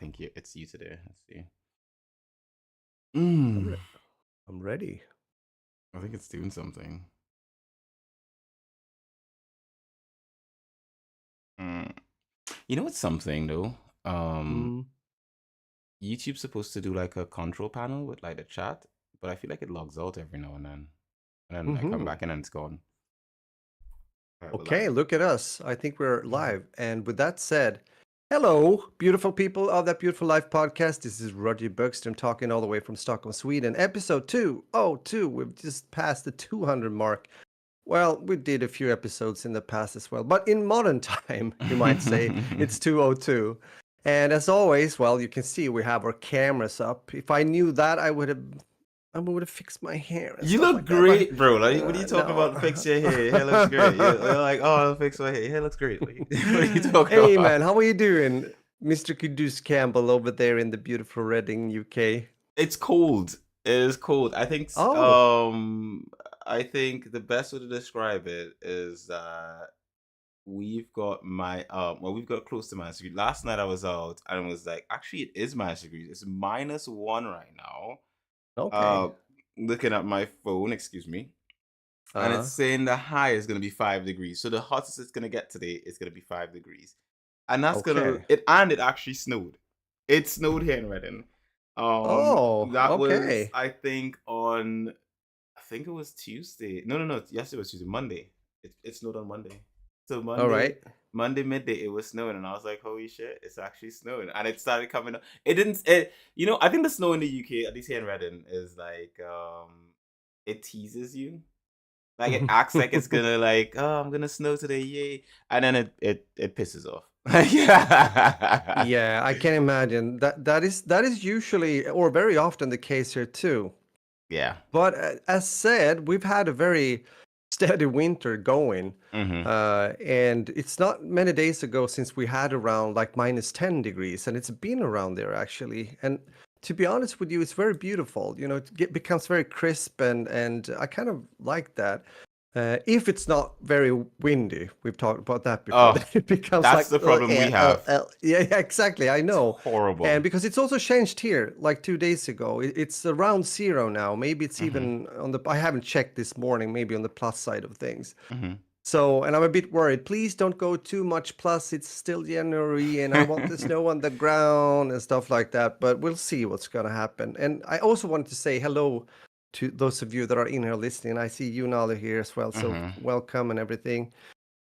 think it's you today. Let's see. I'm, Mm, re- I'm ready. I think it's doing something. Mm. You know what's something though? Um, Mm. YouTube's supposed to do like a control panel with like the chat, but I feel like it logs out every now and then I come Hmm. back in and it's gone. Alright, we're Okay, live. look at us. I think we're live. And with that said, hello, beautiful people of that Beautiful Life podcast. This is Roger Bergström talking all the way from Stockholm, Sweden. Episode 202. We've just passed the 200 mark. Well, we did a few episodes in the past as well, but in modern time, you might say, it's 202. And as always, well, you can see we have our cameras up. If I knew that, I would have fixed my hair and You stuff look like that. But great, bro. Like, what are you talking no. about? Fix your hair. Your hair looks great. You're like, oh, I'll fix my hair. Your hair looks great. What are you talking Hey, about? man, how are you doing, Mr. Kudus Campbell over there in the beautiful Reading, UK? It's cold. It is cold. Oh, I think the best way to describe it is that we've got we've got close to minus degree. Last night I was out and it was like, actually, it is minus degrees. It's -1 right now. okay. Uh, looking at my phone, excuse me, and Uh, it's saying the high is going to be 5 degrees. So the hottest it's going to get today is going to be 5 degrees, and okay. it actually snowed. It snowed here in Reading. Oh, That was okay. I think it was Tuesday. No. Yes, it was Tuesday. Monday. It snowed on Monday. So All right. Monday midday, it was snowing, and I was like, "Holy shit! It's actually snowing!" And it started coming up. It didn't. It, you know, I think the snow in the UK, at least here in Reading, is like it teases you. Like it acts like it's gonna like, oh, I'm gonna snow today, yay! And then it pisses off. Yeah. Yeah, I can imagine that is usually or very often the case here too. Yeah. But as said, we've had a very steady winter going, Mm-hmm. and it's not many days ago since we had around like -10 degrees, and it's been around there actually. And to be honest with you, it's very beautiful. You know, becomes very crisp, and I kind of like that. If it's not very windy, we've talked about that before. Then Oh, it becomes that's like the problem we have. yeah, yeah, exactly. I It's know. And horrible. because it's also changed here, like 2 days ago, it's around zero now. Maybe it's Mm-hmm. even on the, I haven't checked this morning, maybe on the plus side of things. Mm-hmm. So, and I'm a bit worried. Please don't go too much plus. It's still January and I want the snow on the ground and stuff like that. But we'll see what's going to happen. And I also wanted to say hello to those of you that are in here listening. I see you, Nala, here as well. So Mm-hmm. welcome and everything.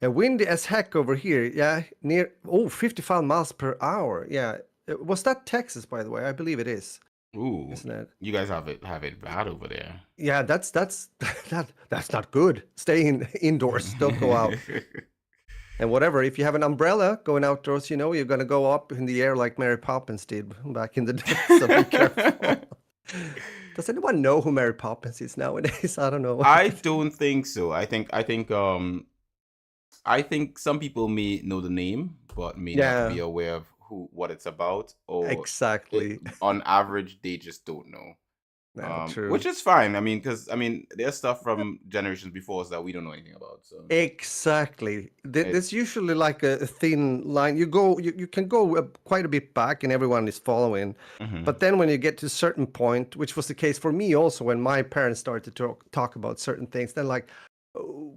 And windy as heck over here. Yeah, 55 miles per hour. Yeah. Was that Texas, by the way? I believe it is, Ooh, isn't it? you guys have it bad over there. Yeah, that's that's not good. Stay indoors. Don't go out. And whatever, if you have an umbrella going outdoors, you know you're gonna go up in the air like Mary Poppins did back in the day. So be careful. Does anyone know who Mary Poppins is nowadays? I don't know. I don't think so. I think some people may know the name, but may not be Yeah, aware of what it's about, or exactly. on average they just don't know. No, Which true. is fine. I mean, because there's stuff from generations before us that we don't know anything about. So Exactly. it. There's usually like a thin line. You can go quite a bit back, and everyone is following. Hmm. But then when you get to a certain point, which was the case for me also, when my parents started to talk about certain things, then like, "Oh,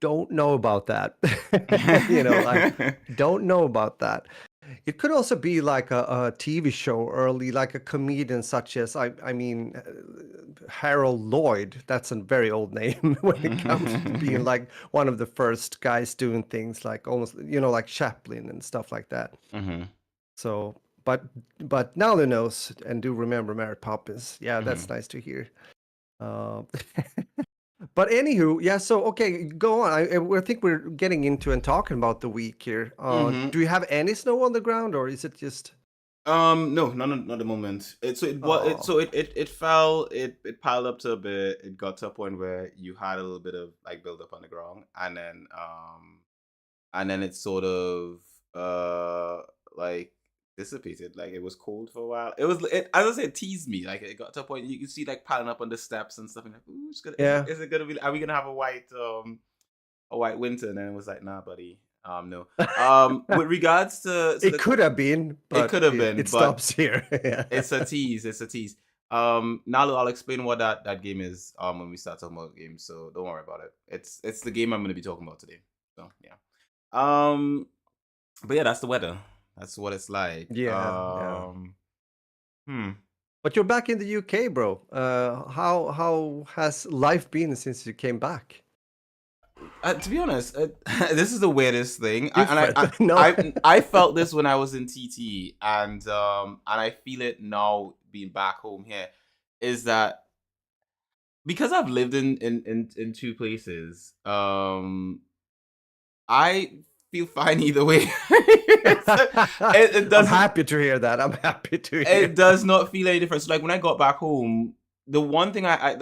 don't know about that." Like, don't know about that. It could also be like a TV show early, like a comedian such as Harold Lloyd. That's a very old name when it comes to being like one of the first guys doing things like almost like Chaplin and stuff like that. Hmm. So, but now they knows and do remember Mary Poppins. Yeah, Hmm. that's nice to hear. Uh, but anywho, yeah. So okay, go on. I think we're getting into and talking about the week here. Hmm. Do you have any snow on the ground, or is it just? No, not at the moment. Oh, It fell. It piled up to a bit. It got to a point where you had a little bit of like build up on the ground, and then it sort of like dissipated. Like it was cold for a while. As I said, teased me. Like it got to a point you could see like piling up on the steps and stuff. And like, ooh, yeah. is it gonna be? Are we gonna have a white winter? And then it was like, nah, buddy. No. With regards to It the could have been, it but could have it been, but stops here. Yeah. it's a tease. It's a tease. Now I'll explain what that game is when we start talking about games. So don't worry about it. It's the game I'm going to be talking about today. So yeah. Um, but yeah, that's the weather. That's what it's like. Yeah, yeah. Hmm. But you're back in the UK, bro. How has life been since you came back? To be honest, this is the weirdest thing. Different. No. I felt this when I was in TT, and I feel it now being back home here. Is that because I've lived in two places, I feel fine either way. It I'm doesn't happy to hear that. I'm happy to hear it does not feel any different. So like when I got back home, the one thing I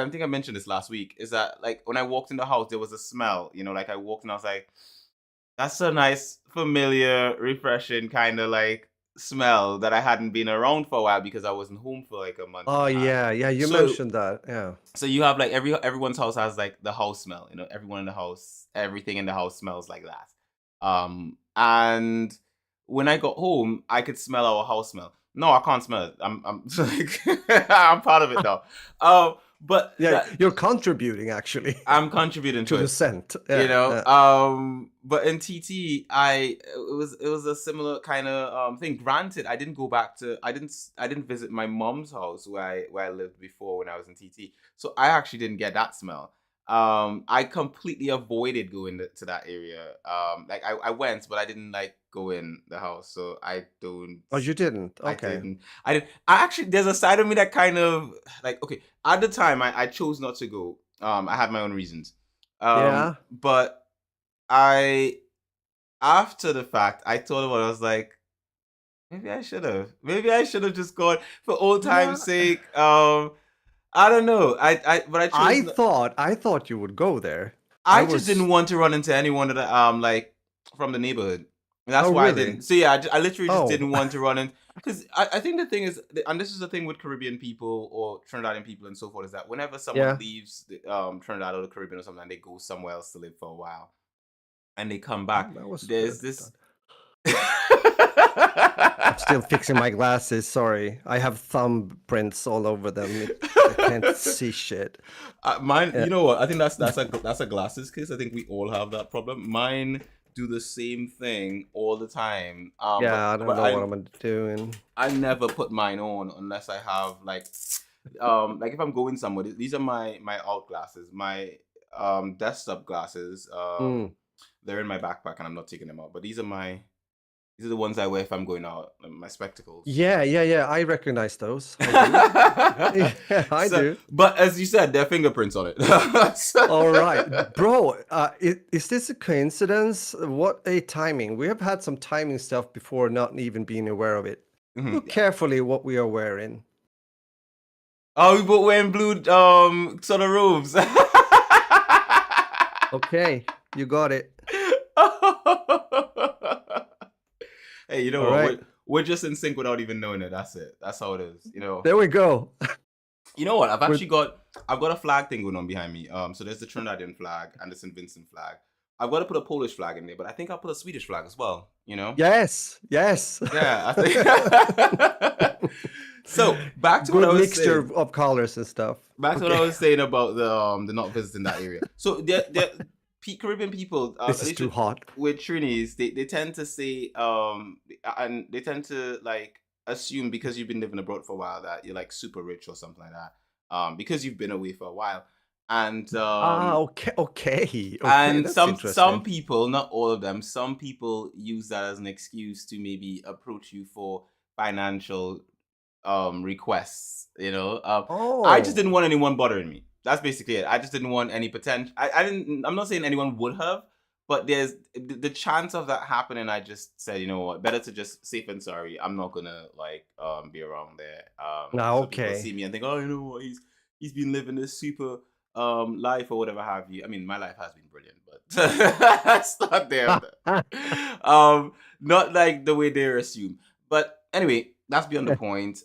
think I mentioned this last week is that like when I walked in the house, there was a smell. Like I walked and I was like, that's a nice, familiar, refreshing kind of like smell that I hadn't been around for a while because I wasn't home for like a month and Oh a half. yeah, yeah. You So mentioned that. Yeah. so you have like everyone's house has like the house smell. Everyone in the house, everything in the house smells like that. And when I got home, I could smell our house smell. No, I can't smell it. I'm like I'm part of it now. But Yeah, that you're contributing actually I'm contributing to to the it. scent. Yeah. But in TT, it was a similar kind of thing. Granted, I didn't visit my mom's house where I lived before when I was in TT, so I actually didn't get that smell. I completely avoided going to that area. Like I went, but I didn't like go in the house, so I don't. Oh, you didn't. I Okay. didn't. I did. I actually there's a side of me that kind of like okay. At the time, I chose not to go. I had my own reasons. Yeah. But I after the fact, I thought about it, I was like, maybe I should have. Maybe I should have just gone for old time's Yeah. sake. I don't know. But I chose. I thought you would go there. I I just didn't was. want to run into anyone that like from the neighborhood. And that's Oh why I really? didn't. So yeah, I literally just Oh. didn't want to run in because I think the thing is, and this is the thing with Caribbean people or Trinidadian people and so forth, is that whenever someone Yeah. leaves Trinidad or the Caribbean or something, and they go somewhere else to live for a while, and they come back, That was there's good. this. I'm still fixing my glasses. Sorry, I have thumbprints all over them. I can't see shit. Mine, Yeah. you know what? I think that's a glasses case. I think we all have that problem. Mine do the same thing all the time. Yeah, I don't But know what I'm doing. I never put mine on unless I have like if I'm going somewhere. These are my out glasses, my desktop glasses. Mm. They're in my backpack and I'm not taking them out. But these are the ones I wear if I'm going out. My spectacles. Yeah. I recognize those. I do. Yeah, I So, do. but as you said, there are fingerprints on it. All right, bro. Is this a coincidence? What a timing. We have had some timing stuff before, not even being aware of it. Look Yeah. carefully what we are wearing. Oh, but wearing blue sort of robes. Okay, you got it. Hey, you know All what? right, We're just in sync without even knowing it. That's it. That's how it is. there we go. You know what? We're I've got a flag thing going on behind me. So there's the Trinidadian flag and the St. Vincent flag. I've got to put a Polish flag in there, but I think I'll put a Swedish flag as well. yes. Yeah, I think. So back to what I Good was mixture saying. of colors and stuff. Back to what I Okay, was saying about the not visiting that area. So the Caribbean people, this at is least too hot. with Trinis, they tend to say and they tend to like assume because you've been living abroad for a while that you're like super rich or something like that. Because you've been away for a while. And Okay. and That's some interesting. people, not all of them, some people use that as an excuse to maybe approach you for financial requests. I just didn't Oh, want anyone bothering me. That's basically it. I just didn't want any potential. I didn't. I'm not saying anyone would have, but there's the chance of that happening. I just said, you know what, better to just safe and sorry. I'm not gonna like be around there. now So people see okay. me and think, oh, you know what, he's been living this super life or whatever have you. I mean, my life has been brilliant, but that's not there. Not like the way they assume. But anyway, that's beyond the point.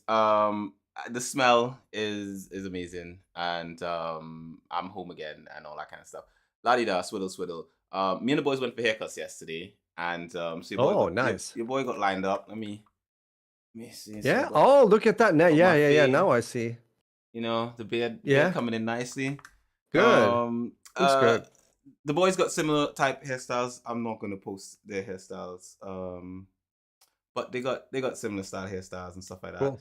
The smell is amazing, and I'm home again and all that kind of stuff. La di da, swiddle swiddle. Me and the boys went for haircuts yesterday, and so Oh, nice. your boy got lined up. Let me see. So I Yeah. got Oh, look at that. Now, got yeah, my yeah, yeah. fade. Now I see. You know, the beard Yeah. coming in nicely. Good. Looks Uh, good. the boys got similar type hairstyles. I'm not gonna post their hairstyles. But they got similar style hairstyles and stuff like that. Cool.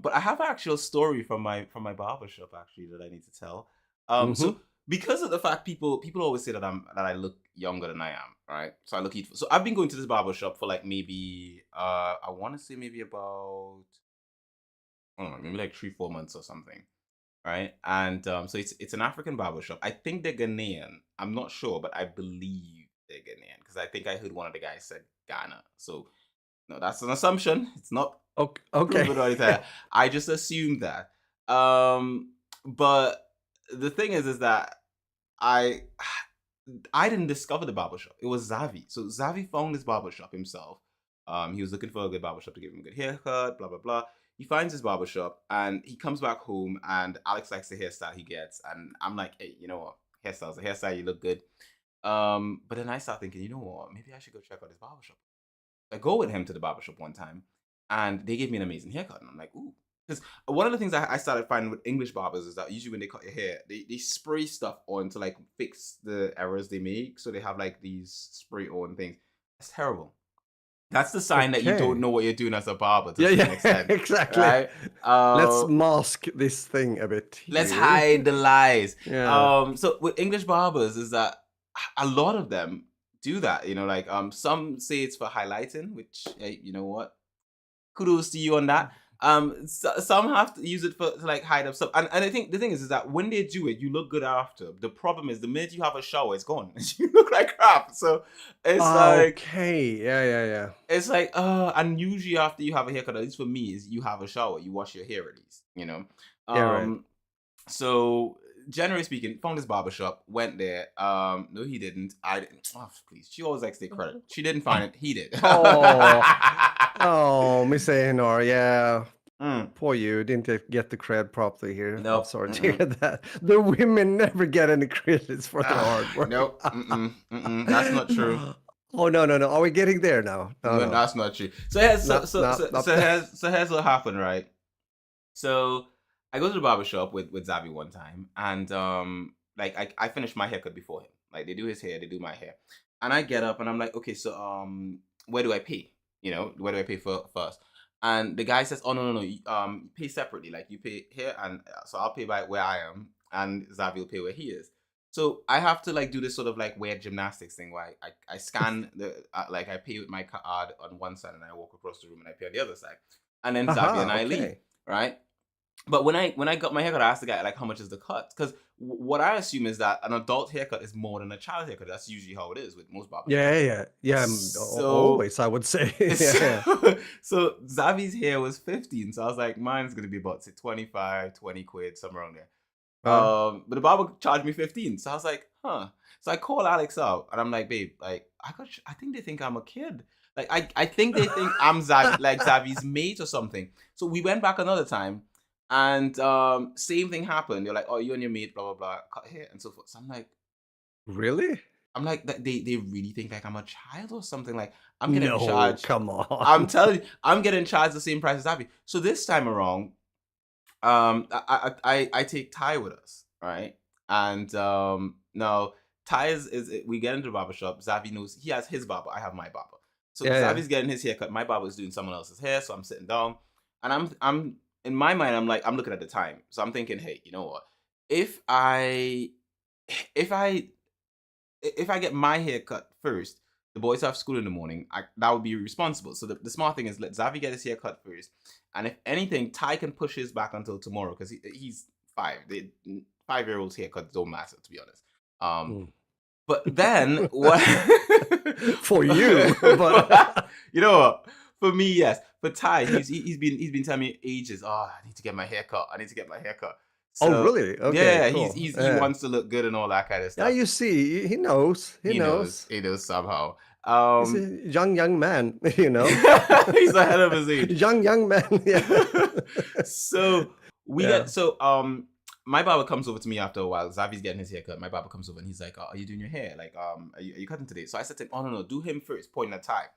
But I have an actual story from my barber shop actually that I need to tell. Mm-hmm. So because of the fact people always say that I look younger than I am, right? So I look youthful. So I've been going to this barber shop for like maybe I want to say maybe about I don't know, maybe like 3 4 months or something, right? And so it's an African barber shop. I think they're Ghanaian. I'm not sure, but I believe they're Ghanaian because I think I heard one of the guys said Ghana. So no, that's an assumption. It's not Okay. proven or anything. I just assumed that. But the thing is that I I didn't discover the barbershop. It was Zavi. So Zavi found this barbershop himself. He was looking for a good barbershop to give him a good haircut, blah blah blah. He finds his barbershop and he comes back home and Alex likes the hairstyle he gets. And I'm like, hey, you know what? Hairstyle's a hairstyle, you look good. But then I start thinking, you know what? Maybe I should go check out his barbershop. I go with him to the barbershop one time and they gave me an amazing haircut. And I'm like, ooh. Because one of the things I started finding with English barbers is that usually when they cut your hair, they spray stuff on to like fix the errors they make. So they have like these spray on things. That's terrible. That's the sign that you don't Okay. know what you're doing as a barber to Yeah, a certain yeah, extent. exactly. Right? Let's mask this thing a bit Let's here. hide the lies. Yeah. So with English barbers is that a lot of them do that. You know, like some say it's for highlighting, which hey, you know what? Kudos to you on that. Some have to use it for to like hide up stuff, and I think the thing is that when they do it, you look good after. The problem is the minute you have a shower, it's gone. You look like crap. So it's like Okay. Yeah, yeah, yeah. it's like and usually after you have a haircut, at least for me, is you have a shower, you wash your hair at least, you know. Yeah, right. So generally speaking, found this barbershop, went there. No, he didn't. I didn't. Oh, please. She always likes to take credit. She didn't find it. He did. Oh, Miss Einar, yeah. Mm. Poor you, didn't get the cred properly here. I'm Nope. sorry to hear that. The women never get any credits for their hard work. Nope. That's not true. Oh no, no, no. Are we getting there now? No, No, no. that's not true. So here's No, no, no. here's what happened, right? So I go to the barber shop with Zabi one time, and like I finished my haircut before him. Like they do his hair, they do my hair, and I get up and I'm like, okay, so where do I pay? You know, where do I pay for first? And the guy says, oh no, you pay separately. Like you pay here, and so I'll pay by where I am, and Zabi will pay where he is. So I have to like do this sort of like weird gymnastics thing where I scan the like I pay with my card on one side and I walk across the room and I pay on the other side, and then Zabi and I leave, right? But when I got my haircut, I asked the guy like, how much is the cut? Because what I assume is that an adult haircut is more than a child haircut. That's usually how it is with most barbers. Yeah. Always, I would say. Yeah. So Zavi's hair was 15, so I was like, mine's gonna be about say 25, 20 quid, somewhere around there. But the barber charged me 15, so I was like, huh. So I call Alex out, and I'm like, babe, like I think they think I'm a kid. Like I think they think I'm Zavi's mate or something. So we went back another time. And same thing happened. They're like, "Oh, you and your mate, blah blah blah, cut hair and so forth." So Really? I'm like, they really think like I'm a child or something. Like I'm getting No, charged. come on. I'm telling you, I'm getting charged the same price as Abby. So this time around, I take Ty with us, right? And now Ty is we get into the barber shop. Zavi knows he has his barber. I have my barber. So Zavi's getting his haircut. My barber is doing someone else's hair. So I'm sitting down, and I'm in my mind, I'm like, I'm looking at the time. So I'm thinking, hey, you know what? If I get my hair cut first, the boys have school in the morning, that would be responsible. So the smart thing is let Zavi get his hair cut first. And if anything, Ty can push his back until tomorrow because he's 5. 5-year-olds haircuts don't matter, to be honest. But then what for you, but you know what? For me, yes. For Ty, he's been telling me ages. Oh, I need to get my hair cut. I need to get my hair cut. So, oh, really? Okay, yeah, cool. he wants to look good and all that kind of stuff. Yeah, you see, he knows. He knows. He knows somehow. He's a young man, you know. He's ahead of his age. Young man. Yeah. So we get my barber comes over to me after a while. Zavi's getting his haircut. My barber comes over and he's like, "Oh, are you doing your hair? Like, are you cutting today?" So I said to him, "Oh no, do him first, pointing at tie."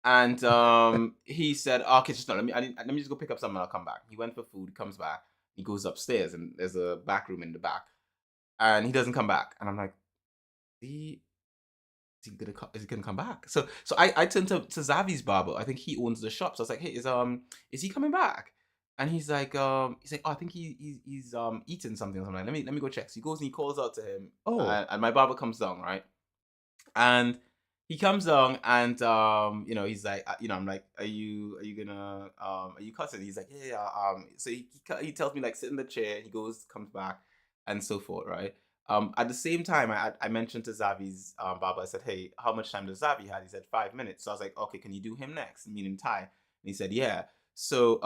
And he said, oh, "Okay, just no, let me just go pick up something. And I'll come back." He went for food, comes back. He goes upstairs, and there's a back room in the back, and he doesn't come back. And I'm like, he is he gonna come back? So I turned to Zavi's barber. I think he owns the shop. So I was like, "Hey, is he coming back?" And he's like, "Oh, I think he's eating something or something. Let me go check." So he goes and he calls out to him, Oh, and my barber comes down, right? And he comes down and he's like, I'm like, are you gonna are you cussing? He's like, yeah, yeah. So he tells me like sit in the chair. He goes, comes back, and so forth, right? At the same time, I mentioned to Zavi's barber. I said, "Hey, how much time does Zavi have?" He said 5 minutes. So I was like, "Okay, can you do him next?" Meaning Ty. And he said, "Yeah." So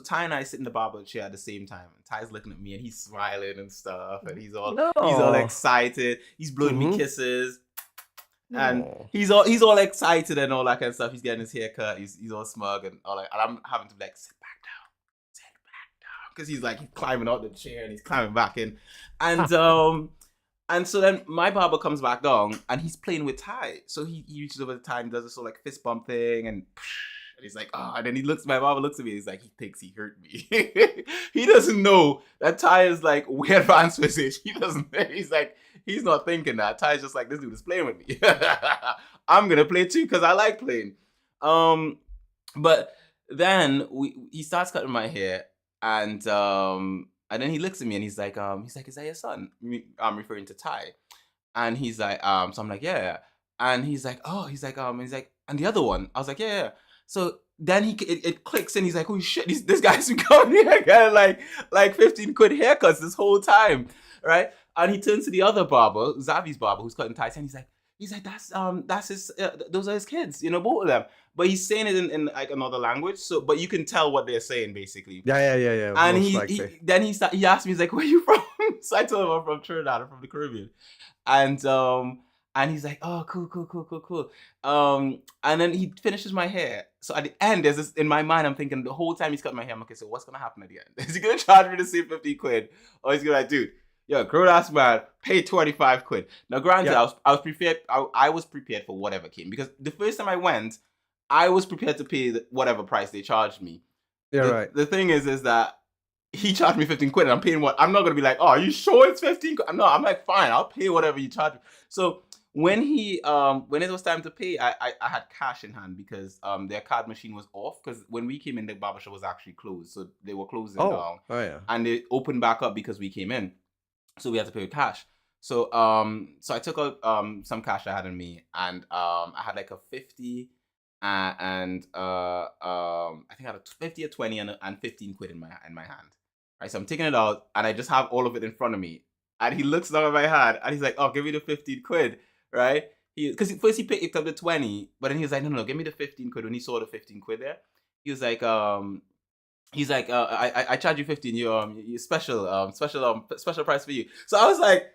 Ty and I sit in the barber chair at the same time. And Ty's looking at me and he's smiling and stuff, and he's all no. excited. He's blowing me Mm-hmm. kisses, and No. he's all excited and all that kind of stuff. He's getting his hair cut. He's all smug and all that. And I'm having to be like, sit back down, because he's climbing out the chair and he's climbing back in, and and so then my barber comes back down and he's playing with Ty. So he reaches over to Ty and does this sort of like fist bump thing, and he's like, oh, and then my barber looks at me. He's like, he thinks he hurt me. He doesn't know that Ty is like way advanced with it. He doesn't. He's not thinking that. Ty's just like, this dude is playing with me. I'm gonna play too because I like playing. But then he starts cutting my hair, and then he looks at me and he's like, is that your son? I'm referring to Ty. And he's like, so I'm like, yeah. And he's like, oh, and the other one, I was like, yeah, yeah. So then it clicks and he's like, oh shit, this guy's been coming here getting like 15 quid haircuts this whole time, right? And he turns to the other barber, Zavi's barber, who's cutting Ty's, and he's like, that's his, those are his kids, both of them. But he's saying it in like another language, so but you can tell what they're saying basically. Yeah. And Most likely. he asked me, he's like, where are you from? So I told him I'm from Trinidad, I'm from the Caribbean. And he's like, oh, cool. And then he finishes my hair. So at the end, there's this in my mind, I'm thinking the whole time he's cutting my hair, I'm like, okay, so what's gonna happen at the end? Is he gonna charge me the same 50 quid? Or is he gonna like, dude, yo, grown ass man, pay 25 quid. Now granted, Yeah. I was prepared, I was prepared for whatever came, because the first time I went, I was prepared to pay whatever price they charged me. Yeah, right. The thing is that he charged me 15 quid and I'm paying what? I'm not going to be like, oh, are you sure it's 15 quid? No, I'm like, fine, I'll pay whatever you charge me. So when when it was time to pay, I had cash in hand because their card machine was off, because when we came in, the barbershop was actually closed. So they were closing Oh, down oh yeah. and they opened back up because we came in. So we had to pay with cash. So I took out some cash I had in me, and I had like a 50 and I think I had a 50, a 20, and 15 quid in my hand. Right, so I'm taking it out, and I just have all of it in front of me. And he looks down at my hand, and he's like, "Oh, give me the 15 quid, right?" Because first he picked up the 20, but then he was like, "No, give me the 15 quid." When he saw the 15 quid there, he was like, I charge you 15. You special price for you. So I was like,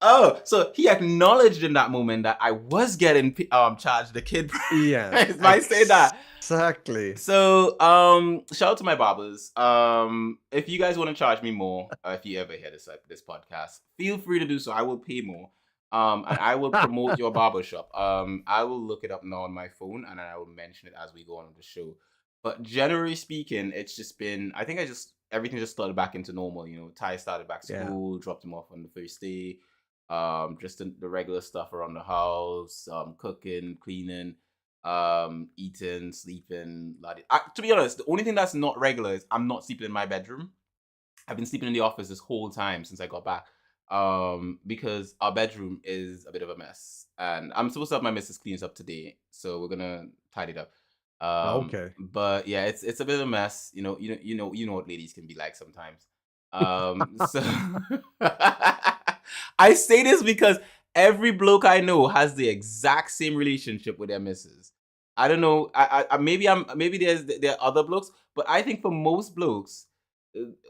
oh, so he acknowledged in that moment that I was getting charged the kid Yeah. price. Might say that. Exactly. So shout out to my barbers. If you guys want to charge me more, if you ever hear this podcast, feel free to do so. I will pay more. And I will promote your barbershop. I will look it up now on my phone, and then I will mention it as we go on the show. But generally speaking, it's just been, I think everything just started back into normal. Ty started back Yeah. school, dropped him off on the first day. Just the regular stuff around the house, cooking, cleaning, eating, sleeping. To be honest, the only thing that's not regular is I'm not sleeping in my bedroom. I've been sleeping in the office this whole time since I got back. Because our bedroom is a bit of a mess, and I'm supposed to have my missus clean it up today, so we're gonna tidy it up. Okay. But yeah, it's a bit of a mess. You know what ladies can be like sometimes. So I say this because every bloke I know has the exact same relationship with their missus. I don't know. Maybe there are other blokes, but I think for most blokes,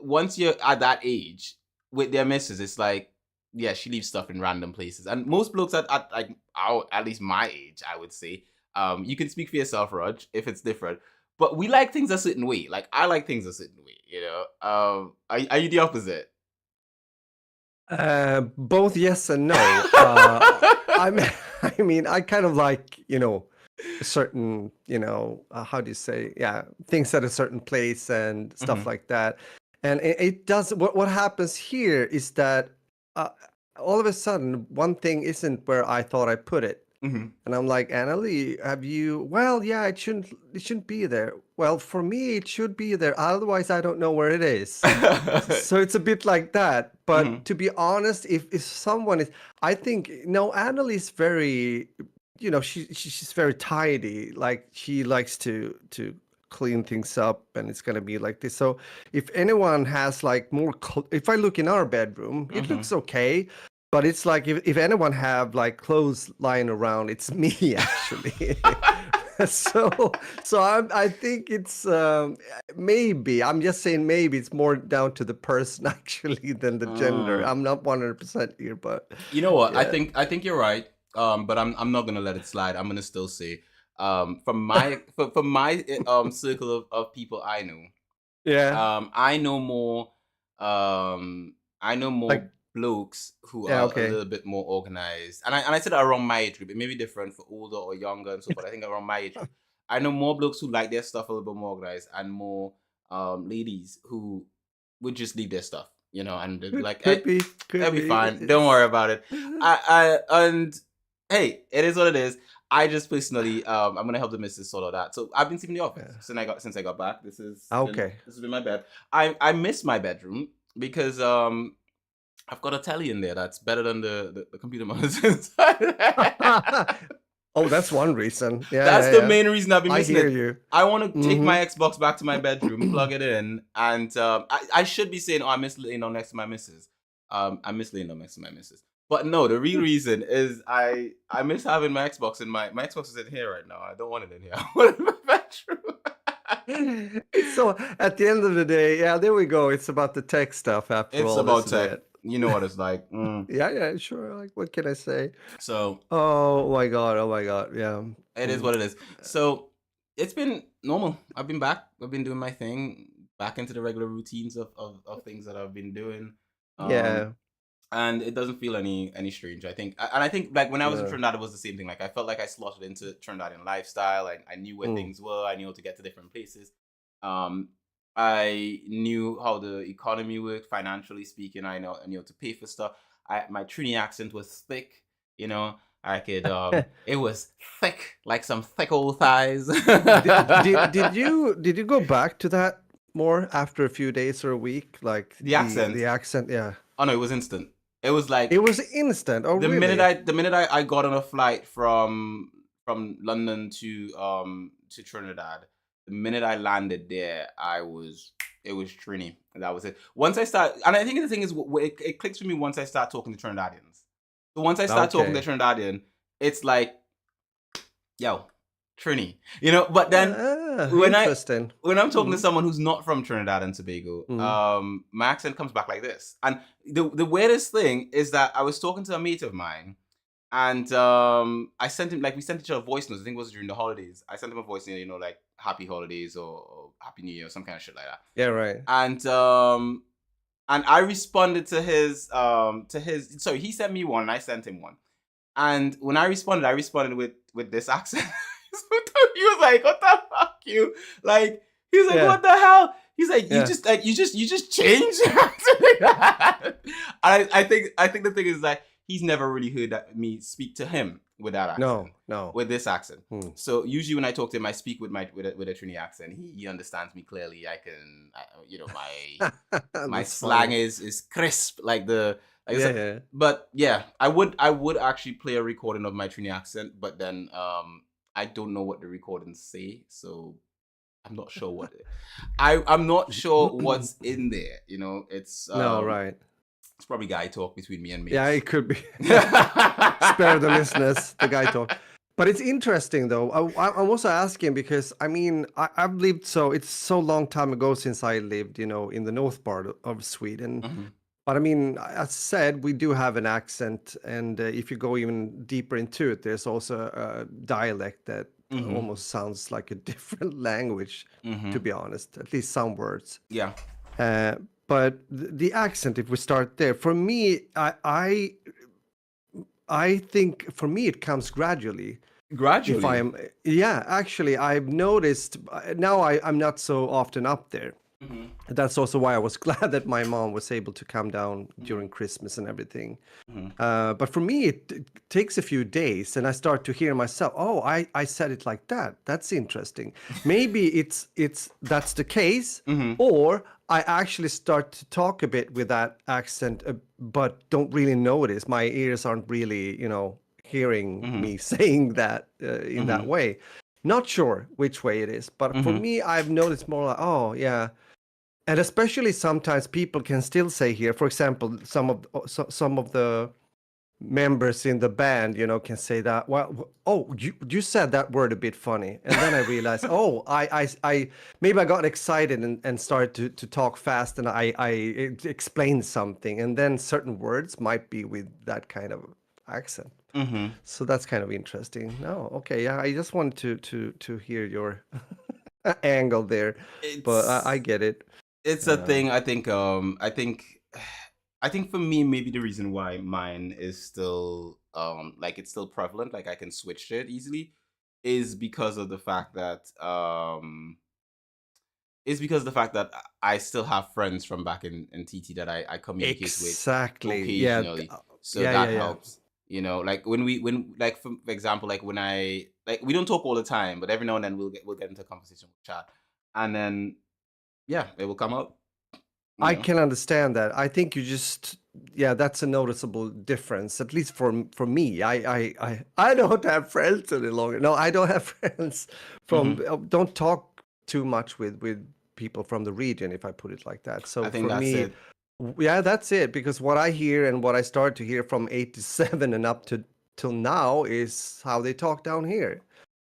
once you're at that age with their missus, it's like, yeah, she leaves stuff in random places. And most blokes at least my age, I would say, you can speak for yourself, Raj, if it's different. But we like things a certain way. Like I like things a certain way. Are you the opposite? Both yes and no. I mean, I mean, I kind of like, a certain, how do you say, yeah, things at a certain place and stuff Mhm, like that. And it does, what happens here is that uh, all of a sudden, one thing isn't where I thought I put it. mhm. And I'm like, Annalie, well, yeah, it shouldn't be there. Well, for me, it should be there. Otherwise, I don't know where it is. So it's a bit like that. But Mhm, to be honest, if someone is, I think, no, Annalie's very, she's very tidy. Like she likes to clean things up, and it's gonna be like this. So if anyone has like more, if I look in our bedroom, it looks mhm. okay. But it's like if anyone have like clothes lying around, it's me actually. so I think it's maybe I'm just saying maybe it's more down to the person actually than the gender. Mm. I'm not 100% here, but You know what? yeah, I think you're right. But I'm not gonna let it slide. I'm gonna still say, from my circle of people I know, yeah, I know more I know like more blokes who yeah, are a okay. little bit more organized. And I said around my age group. It may be different for older or younger and so forth. I think around my age group. I know more blokes who like their stuff a little bit more organized and more ladies who would just leave their stuff, and they'd be like, hey, Could it'll be be. fine. Don't worry about it. And hey, it is what it is. I just personally, I'm gonna help the missus sort of that. So I've been sleeping in the office Yeah. since I got back. Okay. This has been my bed. I miss my bedroom because I've got a telly in there that's better than the computer monitors. Oh, that's one reason. Yeah, That's yeah, the yeah. main reason I've been I missing hear it. you. I want to take my Mm-hmm. Xbox back to my bedroom, plug it in, and I should be saying, "Oh, I miss laying down next to my missus." I miss laying down next to my missus. But no, the real reason is I miss having my Xbox in my Xbox is in here right now. I don't want it in here. I want it in my bedroom. So at the end of the day, yeah, there we go. It's about the tech stuff after It's all, about isn't tech. it? You know what it's like. Yeah, yeah, sure. Like, what can I say? So Oh my God. Oh my God. Yeah. it is Mm. what it is. So it's been normal. I've been back. I've been doing my thing. Back into the regular routines of things that I've been doing. Um, Yeah. and it doesn't feel any strange. I think like when I was in No. Trinidad, it was the same thing. Like I felt like I slotted into Trinidadian lifestyle. I knew where Mm. things were. I knew how to get to different places. Um, I knew how the economy worked, financially speaking. I knew how to pay for stuff. My Trini accent was thick. You know, I could. It was thick, like some thick old thighs. Did you go back to that more after a few days or a week? Like The the accent. accent? Yeah. Oh no, it was instant. It was It like was instant. Oh, the minute really? I got on a flight from London to Trinidad, the minute I landed there, it was Trini. And that was it. Once I start, and I think the thing is, it clicks for me once I start talking to Trinidadians. So once I start talking to Okay. Trinidadian, it's like, yo, Trini, But then when I Interesting. when I'm talking to Mm. someone who's not from Trinidad and Tobago, Mm. my accent comes back like this. And the weirdest thing is that I was talking to a mate of mine, and I sent him, like, we sent each other voice notes. I think it was during the holidays. I sent him a voice note, like Happy Holidays or Happy New Year or some kind of shit like that. Yeah, right. And I responded to his. So he sent me one, and I sent him one. And when I responded with this accent. So he was like, "What the fuck, you?" Like, he was like, Yeah. "What the hell?" He's like, Yeah. you just changed." And I think the thing is that he's never really heard me speak to him with that accent, No, no. with this accent. Mm. So usually when I talk to him, I speak with a Trini accent. He understands me clearly. My That's slang funny. is crisp, like Yeah, so, yeah. but yeah, I would actually play a recording of my Trini accent, but then I don't know what the recordings say, so I'm not sure I'm not sure what's in there. No, right. It's probably guy talk between me and Yeah, mates. it could be. Spare the listeners, the guy talk. But it's interesting though. I'm also asking because I mean I've lived it's so long time ago since I lived in the north part of Sweden. Mhm, But I mean, as said, we do have an accent, and if you go even deeper into it, there's also a dialect that mhm, almost sounds like a different language, to mhm. be honest. At least some words. Yeah. Uh, but the accent, if we start there, for me, I think for me it comes gradually. If I Gradually. am, yeah, actually, I've noticed now I'm not so often up there. Hmm. That's also why I was glad that my mom was able to come down Hmm. during Christmas and everything. Hmm. But for me, it takes a few days, and I start to hear myself. Oh, I said it like that. That's interesting. Maybe it's that's the case, Hmm. or I actually start to talk a bit with that accent, but don't really notice. My ears aren't really, hearing Hmm. me saying that in that Hmm. way. Not sure which way it is, but for Hmm. me, I've noticed more like, oh yeah, and especially sometimes people can still say here, for example, some of the members in the band, can say that. Well, oh, you said that word a bit funny, and then I realized, oh, I maybe I got excited and started to talk fast, and I explained something, and then certain words might be with that kind of accent. Hmm. So that's kind of interesting. No, okay, yeah, I just wanted to hear your angle there, but I It's get it. it's a Um, thing. I think for me, maybe the reason why mine is still like it's still prevalent, like I can switch to it easily, is because of the fact that I still have friends from back in TT that I communicate with exactly. Yeah. occasionally. So Yeah. Yeah. that Yeah. helps. Like when like for example, like when I like we don't talk all the time, but every now and then we'll get into a conversation with chat. And then yeah, it will come up, you I know. can understand that. I think you just, yeah, that's a noticeable difference. At least for me, I don't have friends any longer. No, I don't have friends from. Hmm. Don't talk too much with people from the region, if I put it like that. I So think for that's me, it. yeah, that's it. Because what I hear and what I start to hear from '87 and up to till now is how they talk down here.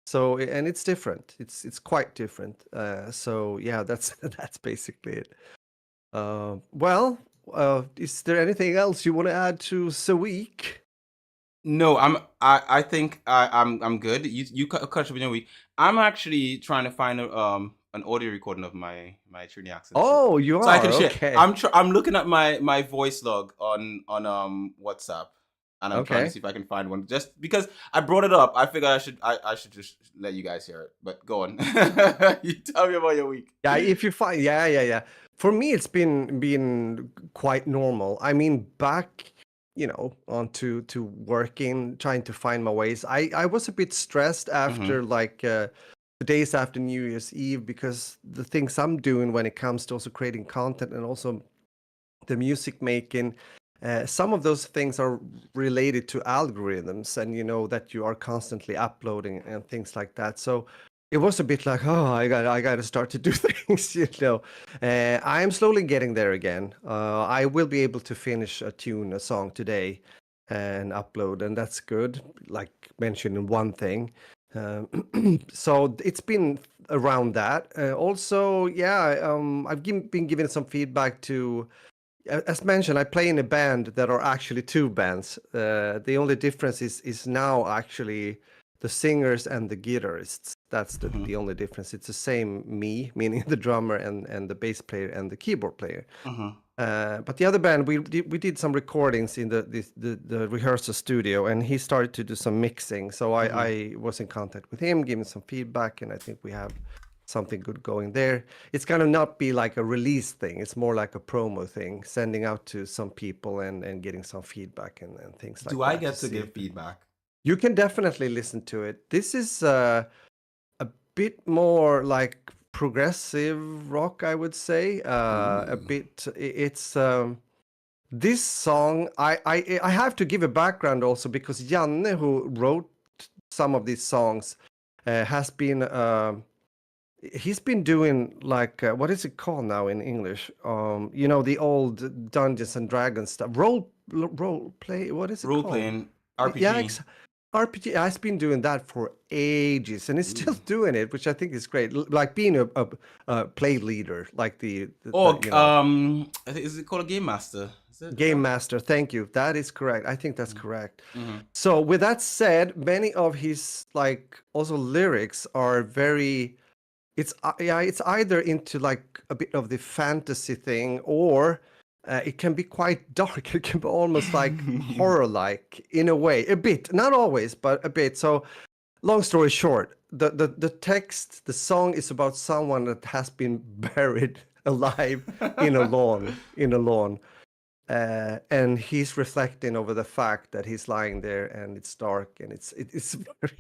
So and it's different. It's quite different. So yeah, that's that's basically it. Well, is there anything else you want to add to the week? No, I think I'm good. You catch up in your week. I'm actually trying to find an audio recording of my Trini accent, Oh, you so I can are share. okay. I'm looking at my voice log on WhatsApp, and I'm trying to Okay. see if I can find one. Just because I brought it up, I figured I should just let you guys hear it. But go on, you tell me about your week. Yeah, if you find, yeah, yeah, yeah. For me, it's been quite normal. I mean, back, on to working, trying to find my ways. I was a bit stressed Hmm. after like the days after New Year's Eve because the things I'm doing when it comes to also creating content and also the music making, some of those things are related to algorithms, and that you are constantly uploading and things like that. So it was a bit like, oh, I got to start to do things. I am slowly getting there again. I will be able to finish a song today and upload, and that's good, like mentioned in one thing. um, so it's been around that. Also, yeah, been given some feedback to, as mentioned, I play in a band that are actually two bands. The only difference is now actually the singers and the guitarists. That's Hmm. the only difference. It's the same me, meaning the drummer and the bass player and the keyboard player. Hmm. But the other band, we did some recordings in the rehearsal studio, and he started to do some mixing. So Hmm. I was in contact with him, giving some feedback, and I think we have something good going there. It's gonna not be like a release thing. It's more like a promo thing, sending out to some people and getting some feedback and things Do like I that to get to see give if feedback? you can definitely listen to it. This is a bit more like progressive rock, I would say. A Ooh. bit. It's this song. I have to give a background also because Janne, who wrote some of these songs, has been. He's been doing like what is it called now in English? The old Dungeons and Dragons stuff. Role play. What is it Role called? playing Yeah, RPG. RPG. I've been doing that for ages, and it's still Ooh. doing it, which I think is great. Like being a play leader, like the Oh, I think is it called a game master? Is game that? master. Thank you. That is correct. I think that's Mm-hmm. correct. Mm-hmm. So with that said, many of his like also lyrics are very it's either into like a bit of the fantasy thing, or it can be quite dark. It can be almost like horror-like in a way, a bit, not always, but a bit. So, long story short, the text, the song is about someone that has been buried alive in a lawn, and he's reflecting over the fact that he's lying there and it's dark and it's very.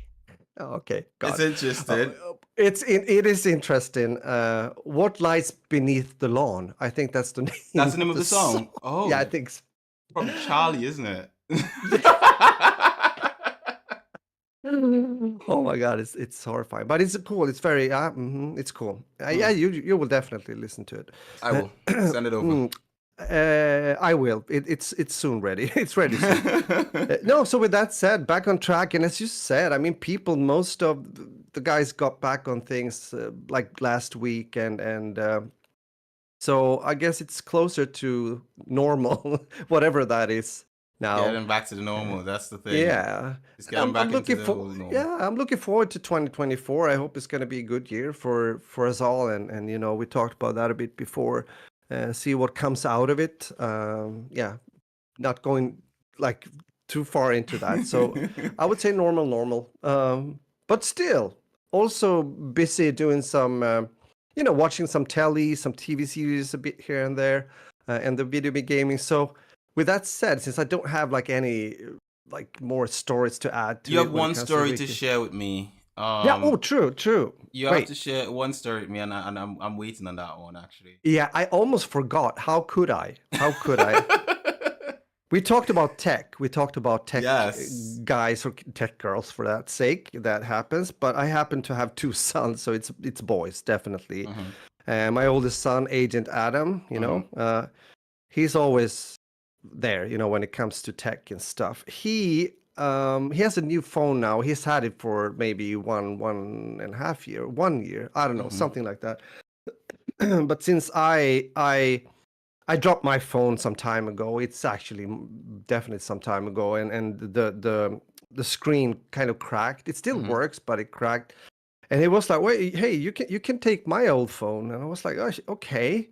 Oh, okay, It's God. interesting. It is interesting. What lies beneath the lawn? I think that's the That's name the name of of the the song. song. Yeah, I Oh, think so. probably Charlie, isn't it? Oh my God, it's horrifying, but it's cool. It's very it's cool. Yeah, you will definitely listen to it. I will send it over. Mm, I will. It's soon ready. It's ready soon. No, so with that said, back on track, and as you said, I mean, most of the guys got back on things like last week, and so I guess it's closer to normal, whatever that is now. Getting back to the normal. That's the thing. Yeah, Just and getting I'm back into looking the for whole normal. yeah, I'm looking forward to 2024. I hope it's going to be a good year for us all, and we talked about that a bit before. See what comes out of it. Yeah, not going like too far into that. So I would say normal. But still, also busy doing some, watching some telly, some TV series a bit here and there, and the video gaming. So with that said, since I don't have like any like more stories to add You to have it when it one comes to story to Ricky. share with me. Yeah. Oh, true. You have Wait. to share one story with me, and I'm waiting on that one actually. Yeah, I almost forgot. How could I? How could I? We talked about tech. We talked about tech Yes. guys or tech girls for that sake. That happens. But I happen to have two sons, so it's boys definitely. Mm-hmm. My oldest son, Agent Adam, Mm-hmm. he's always there. When it comes to tech and stuff. He has a new phone now. He's had it for maybe one and a half year, 1 year. I don't know, Mm-hmm. something like that. But since I dropped my phone some time ago. It's actually definitely some time ago, and the screen kind of cracked. It still Mm-hmm. works, but it cracked. And he was like, "Wait, hey, you can take my old phone." And I was like, "Oh, okay."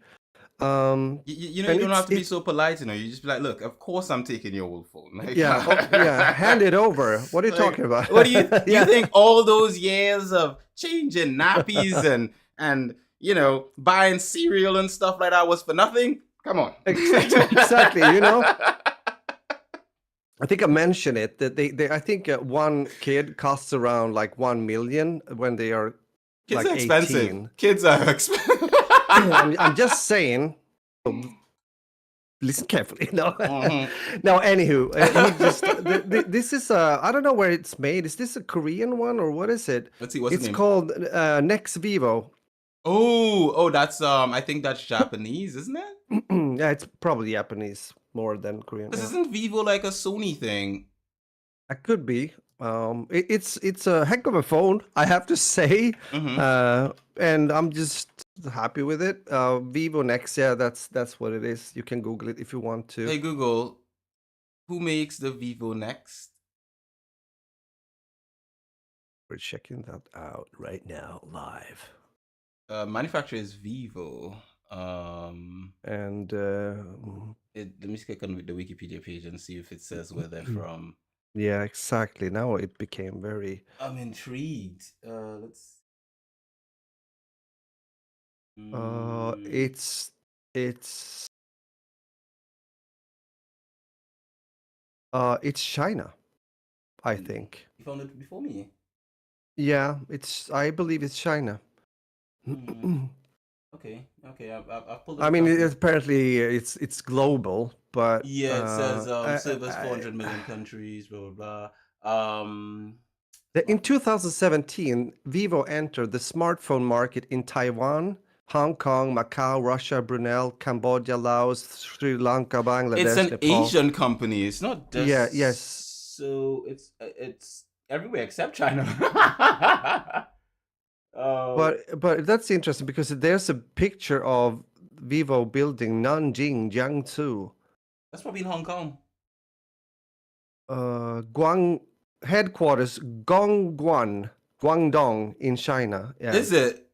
You And don't have to be it's so polite. You just be like, look, of course I'm taking your old phone. Like, yeah, oh, yeah, hand it over. What are you like, talking about? what do you Yeah, think all those years of changing nappies and buying cereal and stuff like that was for nothing? Come on. exactly. I think I mentioned it that I think one kid costs around like 1 million when they are Kids like are expensive. 18. Kids are expensive. I'm just saying. Listen carefully. No, Mhm. no. Anywho, he just this is I don't know where it's made. Is this a Korean one or what is it? Let's see, what's the It's name? called Nex Vivo. Oh, that's I think that's Japanese, isn't it? Yeah, it's probably Japanese more than Korean. This Yeah, isn't Vivo like a Sony thing. that could be. It's a heck of a phone, I have to say, Mm-hmm. and I'm just happy with it. Vivo Nex, yeah, that's what it is. You can Google it if you want to. Hey Google, who makes the Vivo Next? We're checking that out right now live. Manufacturer is Vivo. And Let me click on the Wikipedia page and see if it says where they're from. yeah, exactly. Now it became very. I'm intrigued. Let's. Uh, Mm, it's it's it's China, I think. you found it before me. Yeah, I believe it's China. Hmm. Okay. I've pulled up I the mean, company. apparently it's global, but Yeah, it says servers 400 million countries, blah blah blah. in 2017, Vivo entered the smartphone market in Taiwan, Hong Kong, Macau, Russia, Brunei, Cambodia, Laos, Sri Lanka, It's Bangladesh, an Nepal. Asian company. It's not Yeah, yes. just so it's everywhere except China. Oh, But that's interesting because there's a picture of Vivo building Nanjing, Jiangsu, that's probably in Hong Kong. Guang headquarters, Gongguan, Guangdong in China. Yeah, Is it?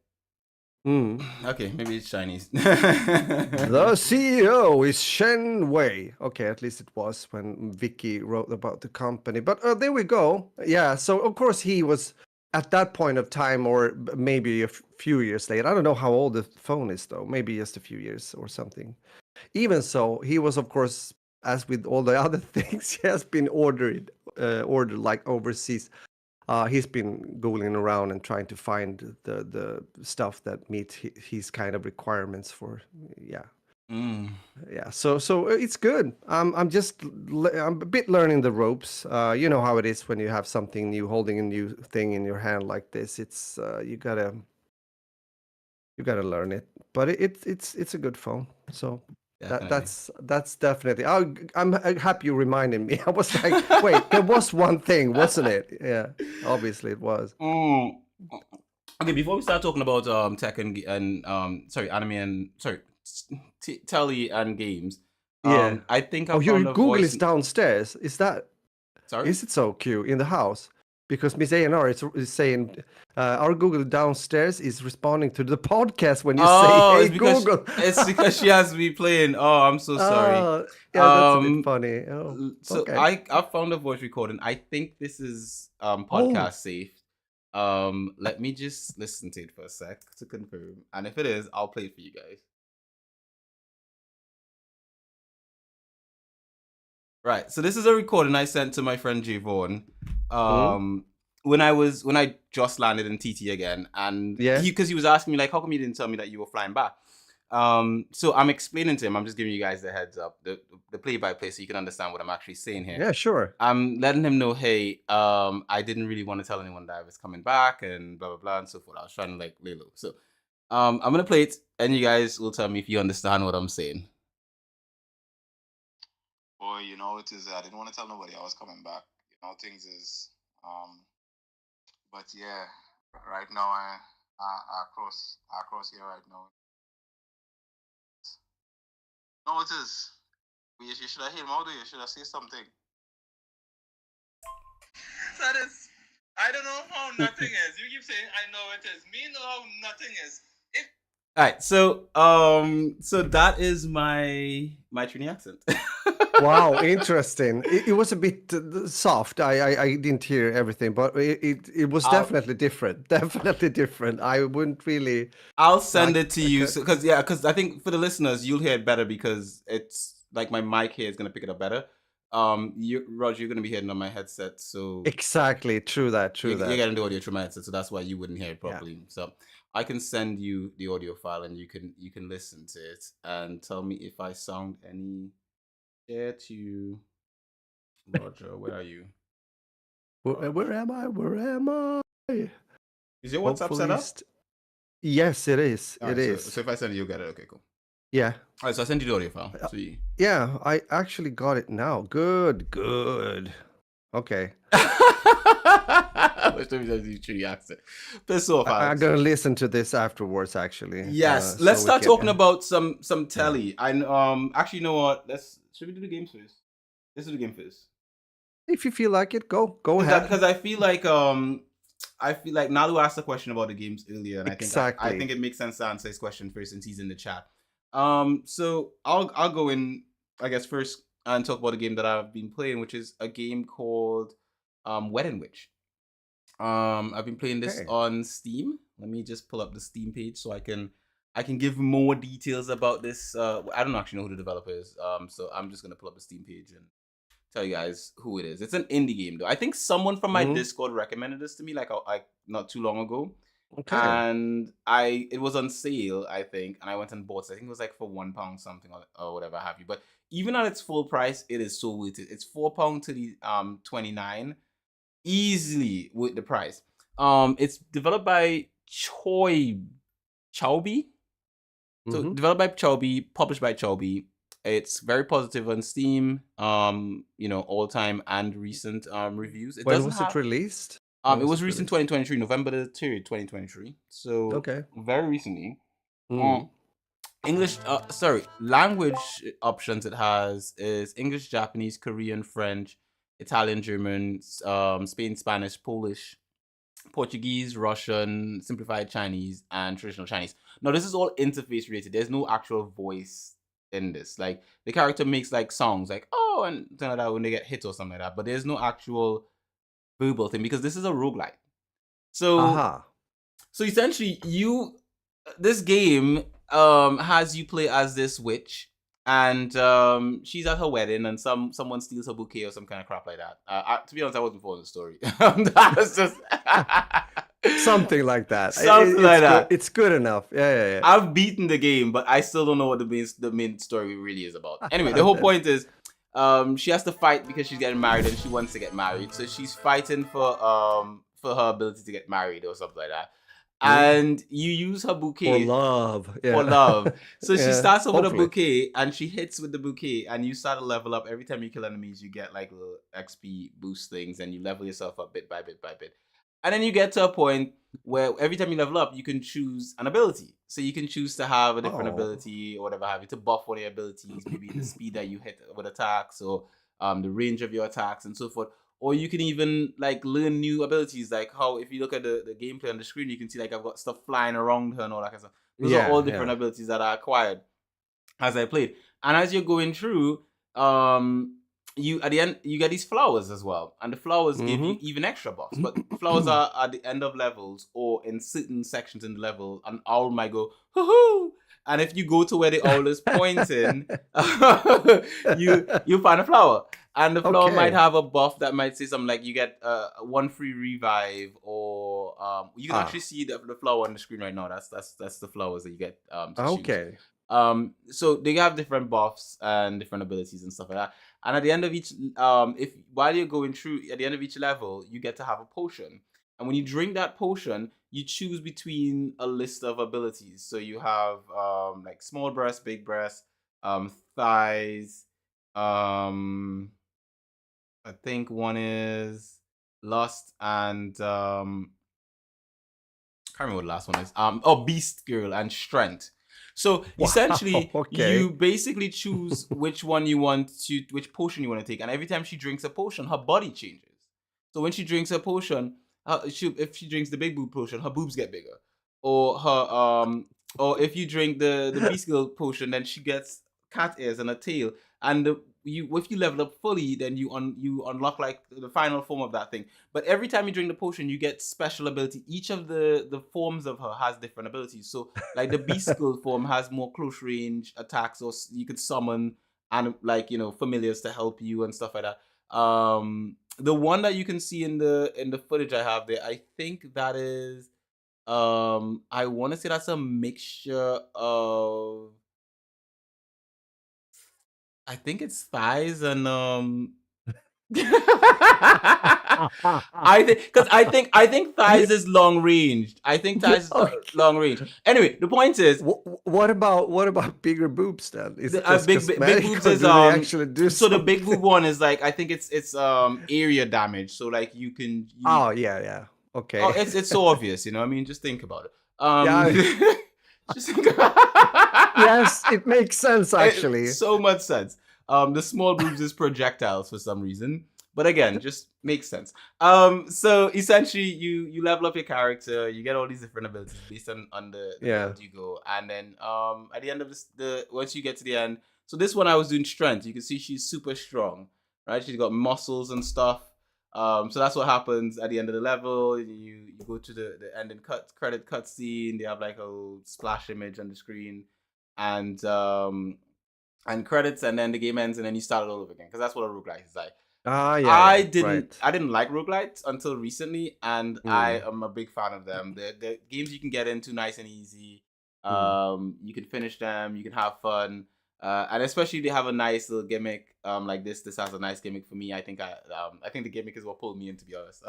Mm. Okay, maybe it's Chinese. The CEO is Shen Wei. Okay, at least it was when Vicky wrote about the company. But there we go. Yeah, so of course he was at that point of time, or maybe a few years later. I don't know how old the phone is, though. Maybe just a few years or something. Even so, he was, of course, as with all the other things, he has been ordered like overseas. He's been going around and trying to find the stuff that meets his kind of requirements for, yeah, Mm. yeah. So it's good. I'm a bit learning the ropes. You know how it is when you have something new, holding a new thing in your hand like this. It's you gotta learn it. But it's a good phone. So Definitely. that's definitely. I'm happy you reminded me. I was like, wait, there was one thing, wasn't it? Yeah, obviously it was. Mm. Okay, before we start talking about tech and sorry, anime and sorry, tele and games, Yeah. I think I Oh, your found a Google voice. is downstairs. Sorry. Is it so cute in the house? Because Miss A&R is saying our Google downstairs is responding to the podcast when you say, Oh, "Hey Google." it's because she has me playing. Oh, I'm so sorry. Oh, yeah, that's a bit Um, funny. Oh, so okay. I found a voice recording. I think this is Oh, podcast safe. Let me just listen to it for a sec to confirm, and if it is, I'll play it for you guys. Right. So this is a recording I sent to my friend Javon. mm, Um, when I just landed in TT again, and yeah, because he was asking me like, how come you didn't tell me that you were flying back? So I'm explaining to him. I'm just giving you guys the heads up, the play by play, so you can understand what I'm actually saying here. yeah, sure. I'm letting him know, hey, I didn't really want to tell anyone that I was coming back and blah blah blah and so forth. I was trying to like lay low. So I'm gonna play it, and you guys will tell me if you understand what I'm saying. Boy, you know it is. I didn't want to tell nobody I was coming back. You know things is, but yeah, right now I cross here right now. No, it is. You should have hear him out there. You should have said something. That is, I don't know how nothing is. You keep saying I know it is. Me know how nothing is. If all right, so that is my Trini accent. Wow, interesting. It was a bit soft. I didn't hear everything, but it was I'll definitely different. Definitely different. I wouldn't really. I'll I, send it to I you could, because I think for the listeners you'll hear it better because it's like my mic here is gonna pick it up better. Roger, you're gonna be hearing on my headset, so exactly. True that. True you're that. getting the audio through my headset, so that's why you wouldn't hear it Yeah. properly. So I can send you the audio file and you can listen to it and tell me if I sound any share to Roger. Where are you? Where Roger. am I? Where am I? Is your WhatsApp set Hopefully, up? yes, it is. All It right, is. so if I send it, you'll get it. Okay, cool. Yeah. All right, so I send you the audio file. Uh, So you. yeah, I actually got it now. Good, good. Okay. Which time is tree accent? Piss off, I'm Alex. gonna listen to this afterwards, actually. Yes, So let's we start can. talking about some Yeah. telly. I actually, you know what? Should we do the games first? Let's do the game first. If you feel like it, go ahead. Because I feel like Nalu asked a question about the games earlier, and I Exactly. think it makes sense to answer his question first since he's in the chat. So I'll go in, I guess, first and talk about a game that I've been playing, which is a game called Wedding Witch. I've been playing this Okay. on Steam. Let me just pull up the Steam page so I can give more details about this. I don't actually know who the developer is. So I'm just gonna pull up the Steam page and tell you guys who it is. It's an indie game though. I think someone from my Hmm. Discord recommended this to me like not too long ago, Okay. and it was on sale I think, and I went and bought it. I think it was like for £1 something or whatever have you. But even at its full price, it is so worth it. It's £4 to the 29 easily with the price. It's developed by Chowby. So Hmm. developed by Chowby, published by Chowby. It's very positive on Steam. All time and recent reviews. It When doesn't was it have released? When it was was it recent released? 2023, November the 3rd, 2023. So Okay. very recently. Mm. Um language options it has is English, Japanese, Korean, French, Italian, German, Spain, Spanish, Polish, Portuguese, Russian, simplified Chinese, and traditional Chinese. Now, this is all interface related. There's no actual voice in this. Like, the character makes like songs, like oh, and something like that when they get hit or something like that. But there's no actual verbal thing because this is a roguelike. So, Aha. so essentially, this game has you play as this witch, and she's at her wedding, and someone steals her bouquet or some kind of crap like that. To be honest, I wasn't following the story. That was just Something like that. something like that. It's good enough. Yeah. I've beaten the game, but I still don't know what the main story really is about. Anyway, the whole point is, she has to fight because she's getting married and she wants to get married. So she's fighting for her ability to get married or something like that. And you use her bouquet for love. Yeah. for love. So she Yeah, starts off with a hopefully. bouquet and she hits with the bouquet and you start to level up. Every time you kill enemies, you get like little XP boost things and you level yourself up bit by bit by bit. And then you get to a point where every time you level up, you can choose an ability. So you can choose to have a different Oh. ability or whatever have you to buff one of your abilities, maybe the speed that you hit with attacks or the range of your attacks and so forth. Or you can even like learn new abilities, like how if you look at the gameplay on the screen, you can see like I've got stuff flying around her and all that kind of stuff. Those are all different abilities that I acquired as I played. And as you're going through, you at the end you get these flowers as well, and the flowers give you even extra buffs. But flowers are at the end of levels or in certain sections in the level. An owl might go hoo-hoo, and if you go to where the owl is pointing, you find a flower, and the flower might have a buff that might say something like you get one free revive, or you can actually see the flower on the screen right now. That's the flowers that you get. To choose. So they have different buffs and different abilities and stuff like that. And at the end of each, if while you're going through, at the end of each level, you get to have a potion. And when you drink that potion, you choose between a list of abilities. So you have like small breast, big breast, thighs. I think one is lust and can't remember what the last one is. Beast girl and strength. So essentially, you basically choose which one you want to, which potion you want to take, and every time she drinks a potion, her body changes. So when she drinks a potion, if she drinks the big boob potion, her boobs get bigger, or or if you drink the beast girl potion, then she gets cat ears and a tail, and if you level up fully, then you unlock like the final form of that thing. But every time you drink the potion, you get special ability. Each of the forms of her has different abilities. So like the beast girl form has more close range attacks, or you could summon and like familiars to help you and stuff like that. The one that you can see in the footage I have there, I think that is I want to say that's a mixture of, I think it's thighs and I think thighs is long range. I think thighs is long range. Anyway, the point is, what about bigger boobs then? Is it just big boobs is actually do so the big boob one is like, I think it's area damage. So like you can. Yeah. Okay. Oh, it's so obvious, I mean, just think about it. Just think yes, it makes sense actually. So much sense. The small boobs is projectiles for some reason, but again, just makes sense. So essentially, you level up your character, you get all these different abilities based on the build you go, and then at the end of once you get to the end, so this one I was doing strength. You can see she's super strong, right? She's got muscles and stuff. So that's what happens at the end of the level. You go to the ending credit cutscene. They have like a splash image on the screen, and credits, and then the game ends, and then you start it all over again, because that's what a roguelike is like. I didn't like roguelites until recently, and I am a big fan of them. The games you can get into nice and easy. You can finish them, you can have fun. And especially they have a nice little gimmick. Like this has a nice gimmick for me. I think the gimmick is what pulled me in, to be honest.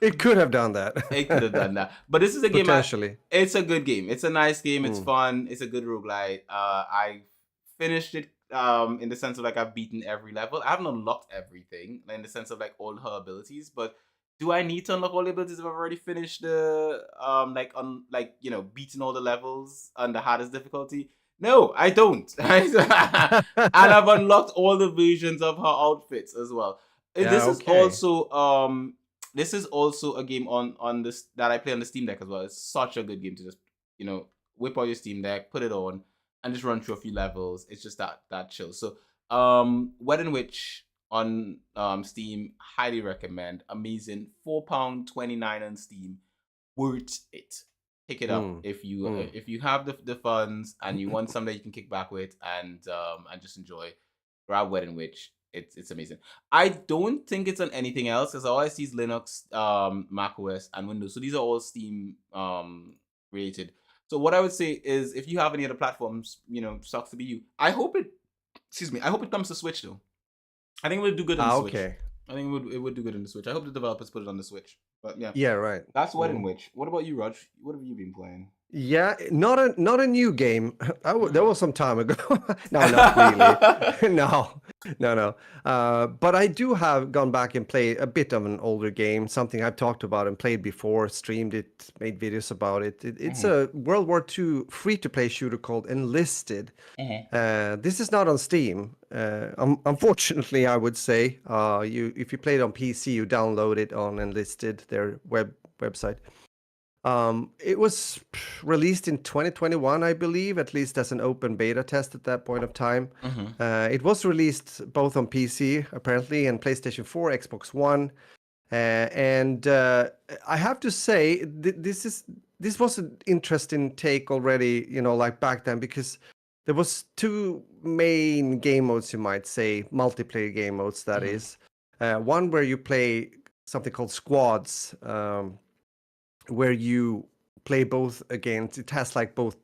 It could have done that. It could have done that. But this is a game. Potentially. It's a good game. It's a nice game. It's fun. It's a good roguelite. I finished it in the sense of like I've beaten every level. I haven't unlocked everything in the sense of like all her abilities, but do I need to unlock all the abilities if I've already finished the beaten all the levels on the hardest difficulty? No, I don't. And I've unlocked all the versions of her outfits as well. This is also this is also a game on this that I play on the Steam Deck as well. It's such a good game to just whip out your Steam Deck, put it on, and just run through a few levels. It's just that chill. So Wedding Witch on Steam, highly recommend. Amazing, £4.29 on Steam, worth it. Pick it up if you have the funds and you want something that you can kick back with and just enjoy. Grab Wedding Witch. It's amazing. I don't think it's on anything else because all I see is Linux, Mac OS, and Windows. So these are all Steam related. So what I would say is, if you have any other platforms, sucks to be you. I hope it. Excuse me. I hope it comes to Switch though. I think it would do good on the Switch. Okay. I think it would do good on the Switch. I hope the developers put it on the Switch. But yeah. Yeah, right. That's Wedding Witch. What about you, Raj? What have you been playing? Yeah, not a new game. That was some time ago. No, not really. No. But I do have gone back and played a bit of an older game, something I've talked about and played before, streamed it, made videos about it. It's a World War II free-to-play shooter called Enlisted. This is not on Steam. Unfortunately, I would say. If you play it on PC, you download it on Enlisted, their website. It was released in 2021, I believe, at least as an open beta test at that point of time. It was released both on PC, apparently, and PlayStation 4, Xbox One. And I have to say, this was an interesting take already, like back then, because there was two main game modes, you might say, multiplayer game modes, that is. One where you play something called squads, where you play both against, it has both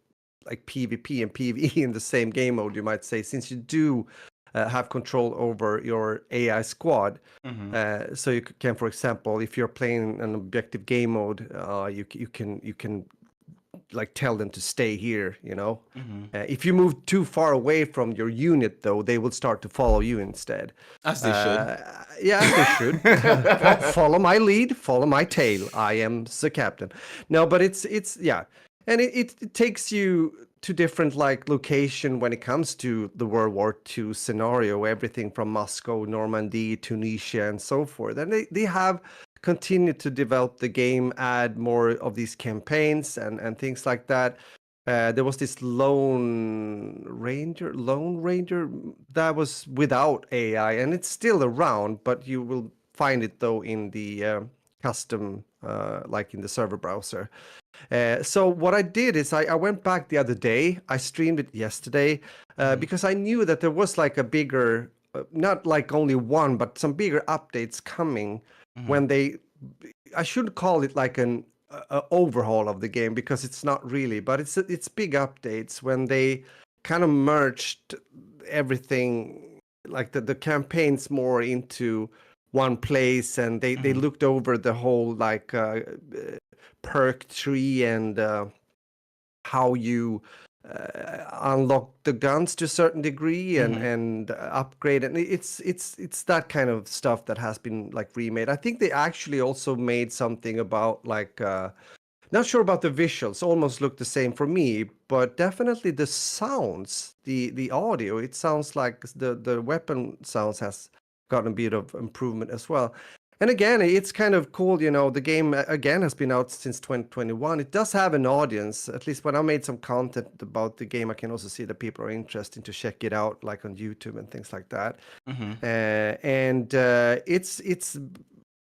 PvP and PvE in the same game mode, you might say, since you do have control over your AI squad. So you can, for example, if you're playing an objective game mode, you can tell them to stay here, if you move too far away from your unit, though, they will start to follow you instead. As they should. Yeah, as they should. Follow my lead, follow my tail. I am the captain. No, but it's yeah, and it takes you to different location when it comes to the World War II scenario. Everything from Moscow, Normandy, Tunisia, and so forth. And they have continued to develop the game, add more of these campaigns and things like that. There was this Lone Ranger that was without AI, and it's still around, but you will find it though in the custom, in the server browser. So what I did is I went back the other day. I streamed it yesterday because I knew that there was a bigger, not only one, but some bigger updates coming when I should call it an overhaul of the game, because it's not really, but it's big updates when they kind of merged everything, the campaigns more into one place, and they looked over the whole perk tree and how you unlock the guns to a certain degree and upgrade, and it's that kind of stuff that has been remade. I think they actually also made something about not sure about the visuals, almost look the same for me, but definitely the sounds, the audio, it sounds like the weapon sounds has gotten a bit of improvement as well. And again, it's kind of cool, the game, again, has been out since 2021. It does have an audience. At least when I made some content about the game, I can also see that people are interested to check it out, on YouTube and things like that. And it's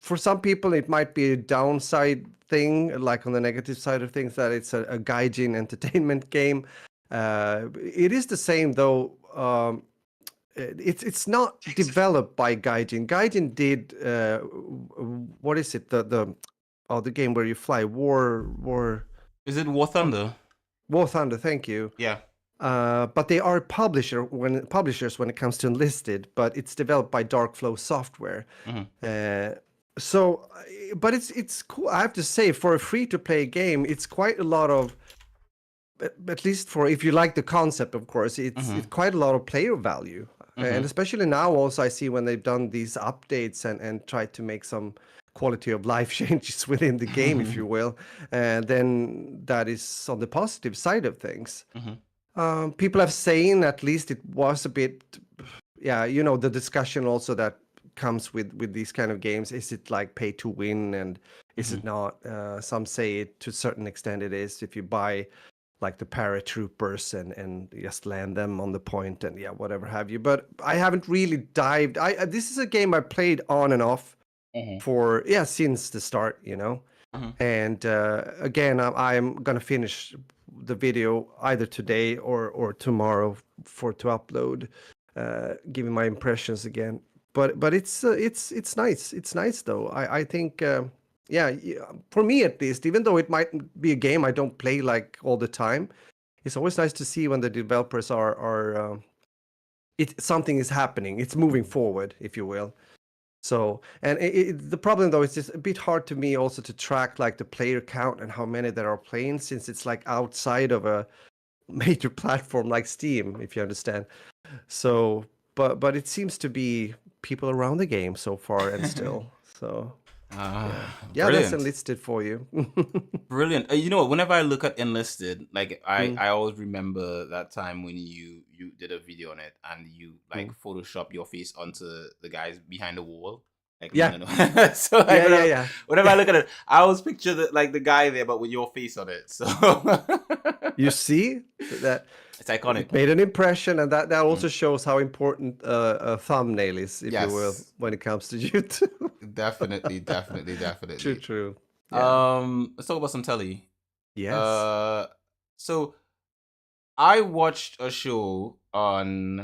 for some people, it might be a downside thing, on the negative side of things, that it's a gaijin entertainment game. It is the same, though. It's not developed by Gaijin. Gaijin did what is it? The game where you fly, War. Is it War Thunder? War Thunder, thank you. Yeah. But they are publishers when it comes to Enlisted, but it's developed by Darkflow Software. So, but it's cool. I have to say, for a free-to-play game, it's quite a lot of, at least for if you like the concept, of course, it's quite a lot of player value. And especially now, also, I see when they've done these updates and tried to make some quality of life changes within the game, if you will, and then that is on the positive side of things. People have saying, at least it was a bit, the discussion also that comes with these kind of games. Is it like pay to win, and is Mhm. it not? Some say it to a certain extent it is. If you buy like the paratroopers and just land them on the point and yeah, whatever have you. But I haven't really dived. This is a game I played on and off Mhm. for since the start, Mhm. and again, I'm gonna finish the video either today or tomorrow to upload, giving my impressions again. But it's nice. It's nice though. I think yeah, for me at least, even though it might be a game I don't play like all the time, it's always nice to see when the developers are something is happening. It's moving forward, if you will. So, and the problem though is just a bit hard to me also to track like the player count and how many that are playing, since it's like outside of a major platform like Steam, if you understand. So, but it seems to be people around the game so far and still. So, yeah, yeah, that's Brilliant. enlisted for you. Brilliant. You know, whenever I look at Enlisted, like Mm, I always remember that time when you did a video on it and you like mm. Photoshop your face onto the guys behind the wall, like Yeah, leaning on. So like yeah, yeah, yeah, whenever I yeah. look at it, I always picture the guy there, but with your face on it. So You see that it's iconic. it made an impression, and that Mm. also shows how important a thumbnail is, if you will, Yes, when it comes to YouTube. definitely, definitely, True, definitely. true. Yeah. Let's talk about some telly. Yes. Uh, so I watched a show on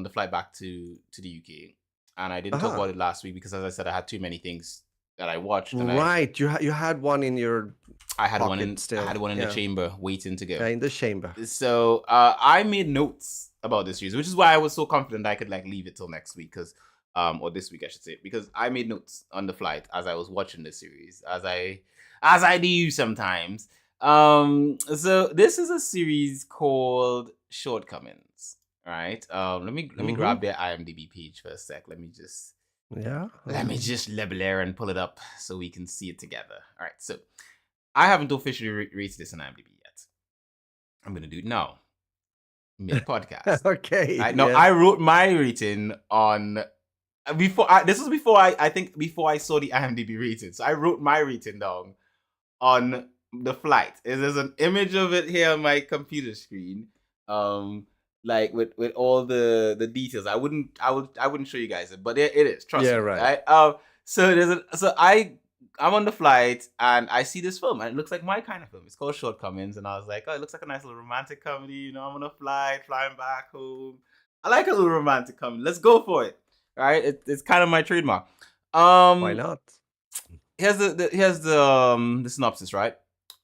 the flight back to the UK, and I didn't talk Ah, about it last week because, as I said, I had too many things that I watched, and right. You had one in your pocket I still. had one in the Yeah. chamber waiting to go. In the chamber. So I made notes about this series, which is why I was so confident I could like leave it till next week, because or this week I should say, because I made notes on the flight as I was watching the series, as I do sometimes. So this is a series called Shortcomings, right? Let me Mm-hmm. grab their IMDb page for a sec. Yeah. Let me just level there and pull it up so we can see it together. All right, so I haven't officially rated this on IMDb yet. I'm gonna do it now, mid podcast. Okay. I know Yeah. I wrote my rating on this was before I think before I saw the IMDb rating. So I wrote my rating down on the flight. There's an image of it here on my computer screen. Like with all the details. I wouldn't show you guys it, but it is, trust Yeah. me. Right. Right? I'm on the flight and I see this film and it looks like my kind of film. It's called Shortcomings, and I was like, oh, it looks like a nice little romantic comedy. You know, I'm on a flight, flying back home. I like a little romantic comedy. Let's go for it. Right? It's kind of my trademark. Why Um, not? here's the synopsis, right?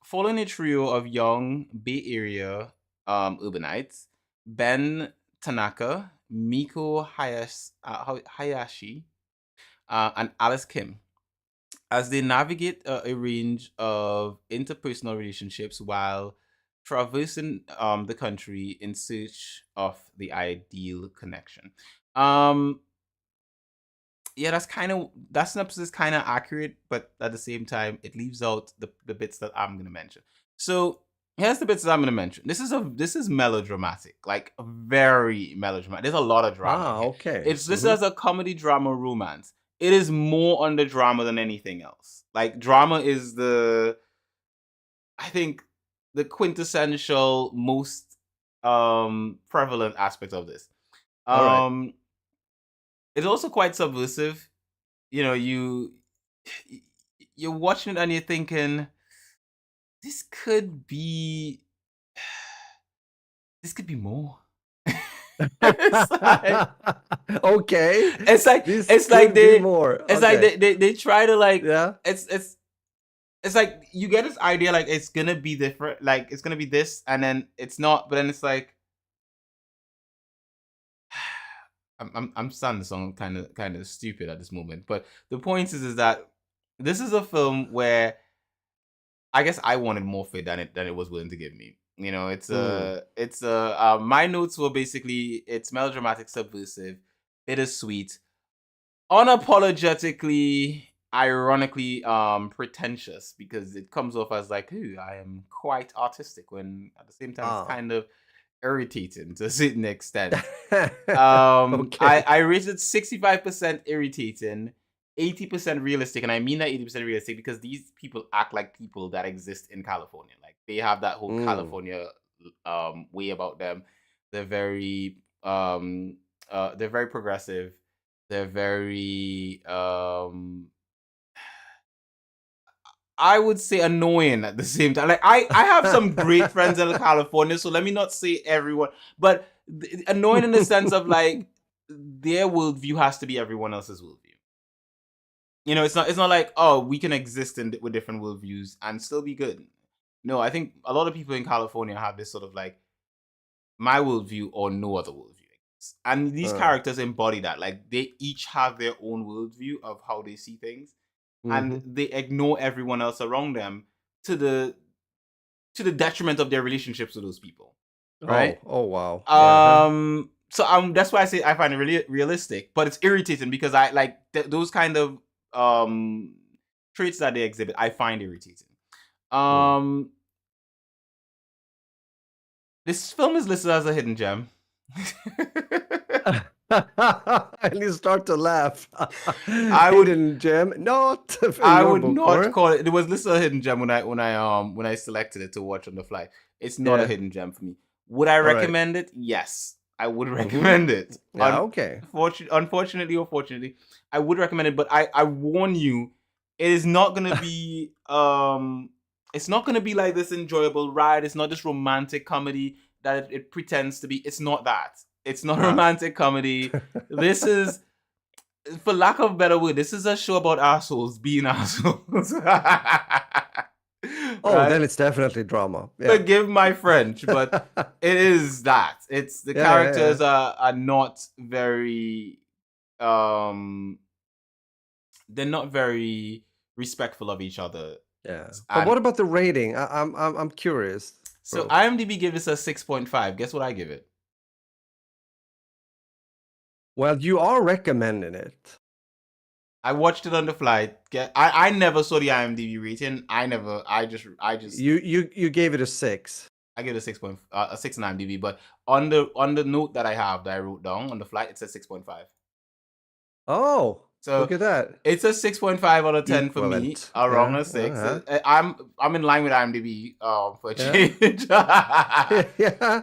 Following a trio of young Bay Area urbanites, Ben Tanaka, Miko Hayashi, and Alice Kim, as they navigate a range of interpersonal relationships while traversing the country in search of the ideal connection. Um, yeah, that synopsis is kind of accurate, but at the same time, it leaves out the bits that I'm gonna mention. So here's the bits that I'm gonna mention. This is melodramatic, like very melodramatic. There's a lot of drama in Ah. here. Okay. It's this Mm-hmm. as a comedy drama romance. It is more on the drama than anything else. Like drama is I think the quintessential most prevalent aspect of this. All right. Um it's also quite subversive. You know, you're watching it and you're thinking this could be this could be more. it's like Okay. it's like This it's like could be they more. it's like Okay. they try to like Yeah. it's like you get this idea like it's gonna be different, like it's gonna be this, and then it's not, but then it's like I'm sounding so kind of stupid at this moment, but the point is that this is a film where I guess I wanted more fit than it was willing to give me. You know, Mm. my notes were basically it's melodramatic, subversive, bittersweet, unapologetically, ironically pretentious, because it comes off as like, ooh, I am quite artistic, when at the same time Ah. irritating to a certain extent. Okay. I rated 65% irritating, 80% realistic, and I mean that 80% realistic because these people act like people that exist in California. Like they have that whole Mm. California way about them. They're very they're very progressive. They're very I would say annoying at the same time. Like I have some great friends in California, so let me not say everyone, but annoying in the sense of like their worldview has to be everyone else's worldview. You know, it's not like, oh, we can exist with different worldviews and still be good. No, I think a lot of people in California have this sort of like my worldview or no other worldview. And these Uh, characters embody that. Like they each have their own worldview of how they see things, and mhm. they ignore everyone else around them to the detriment of their relationships with those people, right? Oh, wow. Yeah. So that's why I say I find it really realistic, but it's irritating because I like those kind of um traits that they exhibit. I find irritating. Mm. Um, this film is listed as a hidden gem. And you start to laugh. I would Hidden gem, not in I your would book, not or? call it. It was listed a hidden gem when I selected it to watch on the fly. It's not a Yeah. hidden gem for me. Would I All right. recommend it? Yes, I would Mm-hmm. recommend it. Yeah. Okay. Unfortunately or fortunately, I would recommend it. But I warn you, it is not gonna be it's not gonna be like this enjoyable ride. It's not this romantic comedy that it pretends to be. It's not that. It's not a Ah. romantic comedy. This is, for lack of a better word, this is a show about assholes being assholes. Oh, then Right? it's definitely drama. Yeah. Forgive my French, but it is that. It's the Yeah. Yeah. Yeah. characters are not very um they're not very respectful of each other. Yeah. But And what about the rating? I'm curious, so bro. IMDb gave this a 6.5. Guess what I give it? Well, you are recommending it. I watched it on the flight. I never saw the IMDb rating. I just You gave it a 6. I give it a 6 on IMDb, but on the note that I have that I wrote down on the flight, it says 6.5. Oh, look So at that. it's a 6.5 out of 10 for me, Equivalent. around Yeah. a six. Uh-huh. I'm in line with IMDb for a Yeah. change. Yeah.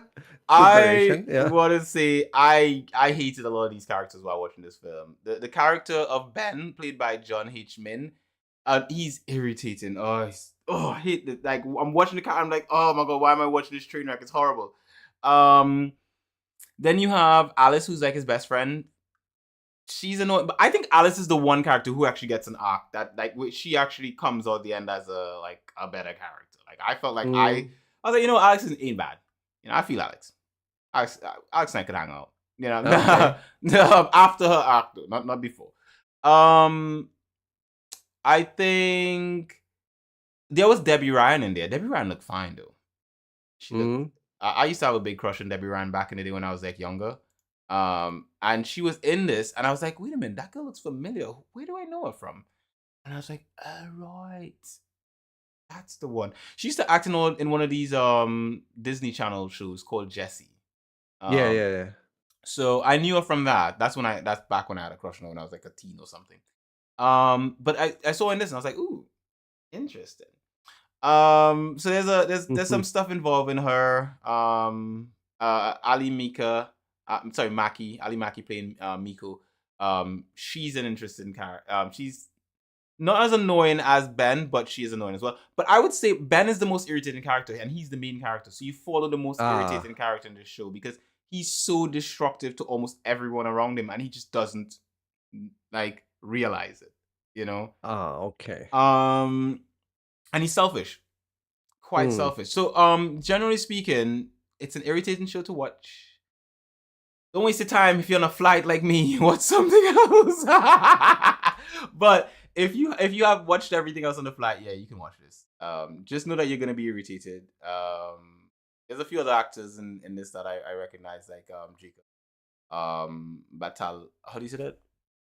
Good I variation. Yeah. want to say I hated a lot of these characters while watching this film. The character of Ben, played by John H. Min, he's irritating. I hate it. Like I'm watching the character, I'm like, oh my god, why am I watching this train wreck? It's horrible. Um, then you have Alice, who's like his best friend. She's annoying, but I think Alice is the one character who actually gets an arc that like she actually comes out the end as a better character. Like I felt like Mm. I was like, Alex ain't bad. I feel Alex. Alex and I could hang out. Okay. After her arc, though, not before. Um, I think there was Debbie Ryan in there. Debbie Ryan looked fine though. She looked. Mm. I used to have a big crush on Debbie Ryan back in the day when I was like younger. And she was in this, and I was like, wait a minute, that girl looks familiar. Where do I know her from? And I was like, right, that's the one. She used to act in one of these Disney Channel shows called Jessie. Yeah, Um, yeah, yeah. so I knew her from that. That's back when I had a crush on her when I was like a teen or something. But I saw her in this and I was like, ooh, interesting. So there's some stuff involving her. Ali Mika, I'm sorry, Maki, Ali Maki playing Miko. She's an interesting character. She's not as annoying as Ben, but she is annoying as well. But I would say Ben is the most irritating character, and he's the main character. So you follow the most irritating Ah. character in this show because he's so destructive to almost everyone around him, and he just doesn't like realize it. You know. Ah, okay. And he's selfish, quite Mm. selfish. So generally speaking, it's an irritating show to watch. Don't waste your time if you're on a flight like me. Watch something else. But if you have watched everything else on the flight, yeah, you can watch this. Just know that you're gonna be irritated. There's a few other actors in this that I recognize, like Jacob Batal. How do you say that?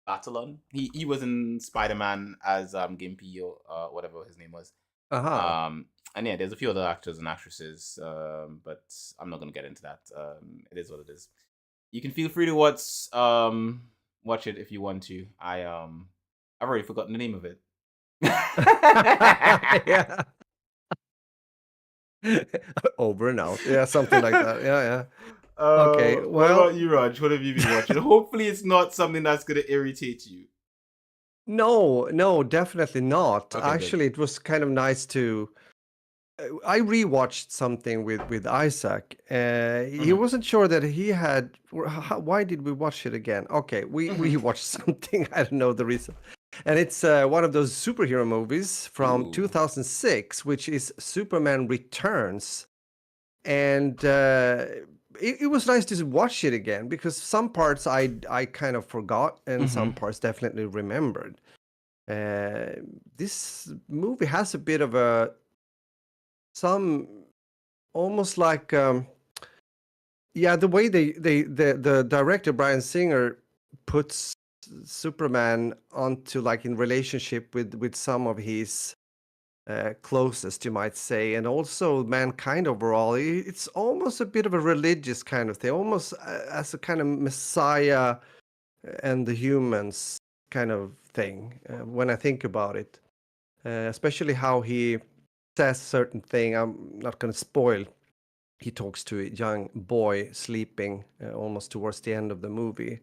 Batalon. He was in Spider-Man as Gimpy or whatever his name was. Uh-huh. And yeah, there's a few other actors and actresses, but I'm not gonna get into that. It is what it is. You can feel free to watch it if you want to. I've already forgotten the name of it. Yeah. Over and out. Yeah, something like that. Yeah, yeah. Okay, What about well, you, Raj? What have you been watching? Hopefully, it's not something that's gonna irritate you. no, no, definitely not. Okay, good. Actually, it was kind of nice to. I rewatched something with Isaac. He Hmm. wasn't sure that he had. Why did we watch it again? Okay, we Hmm. rewatched something. I don't know the reason. And it's one of those superhero movies from Ooh. 2006, which is Superman Returns. And it was nice to watch it again because some parts I kind of forgot and some Hmm. parts definitely remembered. This movie has a bit of a some almost like yeah, the way the director Brian Singer puts Superman onto like in relationship with some of his closest, you might say, and also mankind overall. It's almost a bit of a religious kind of thing, almost as a kind of Messiah and the humans kind of thing. When I think about it, especially how he says certain thing. I'm not going to spoil. He talks to a young boy sleeping almost towards the end of the movie,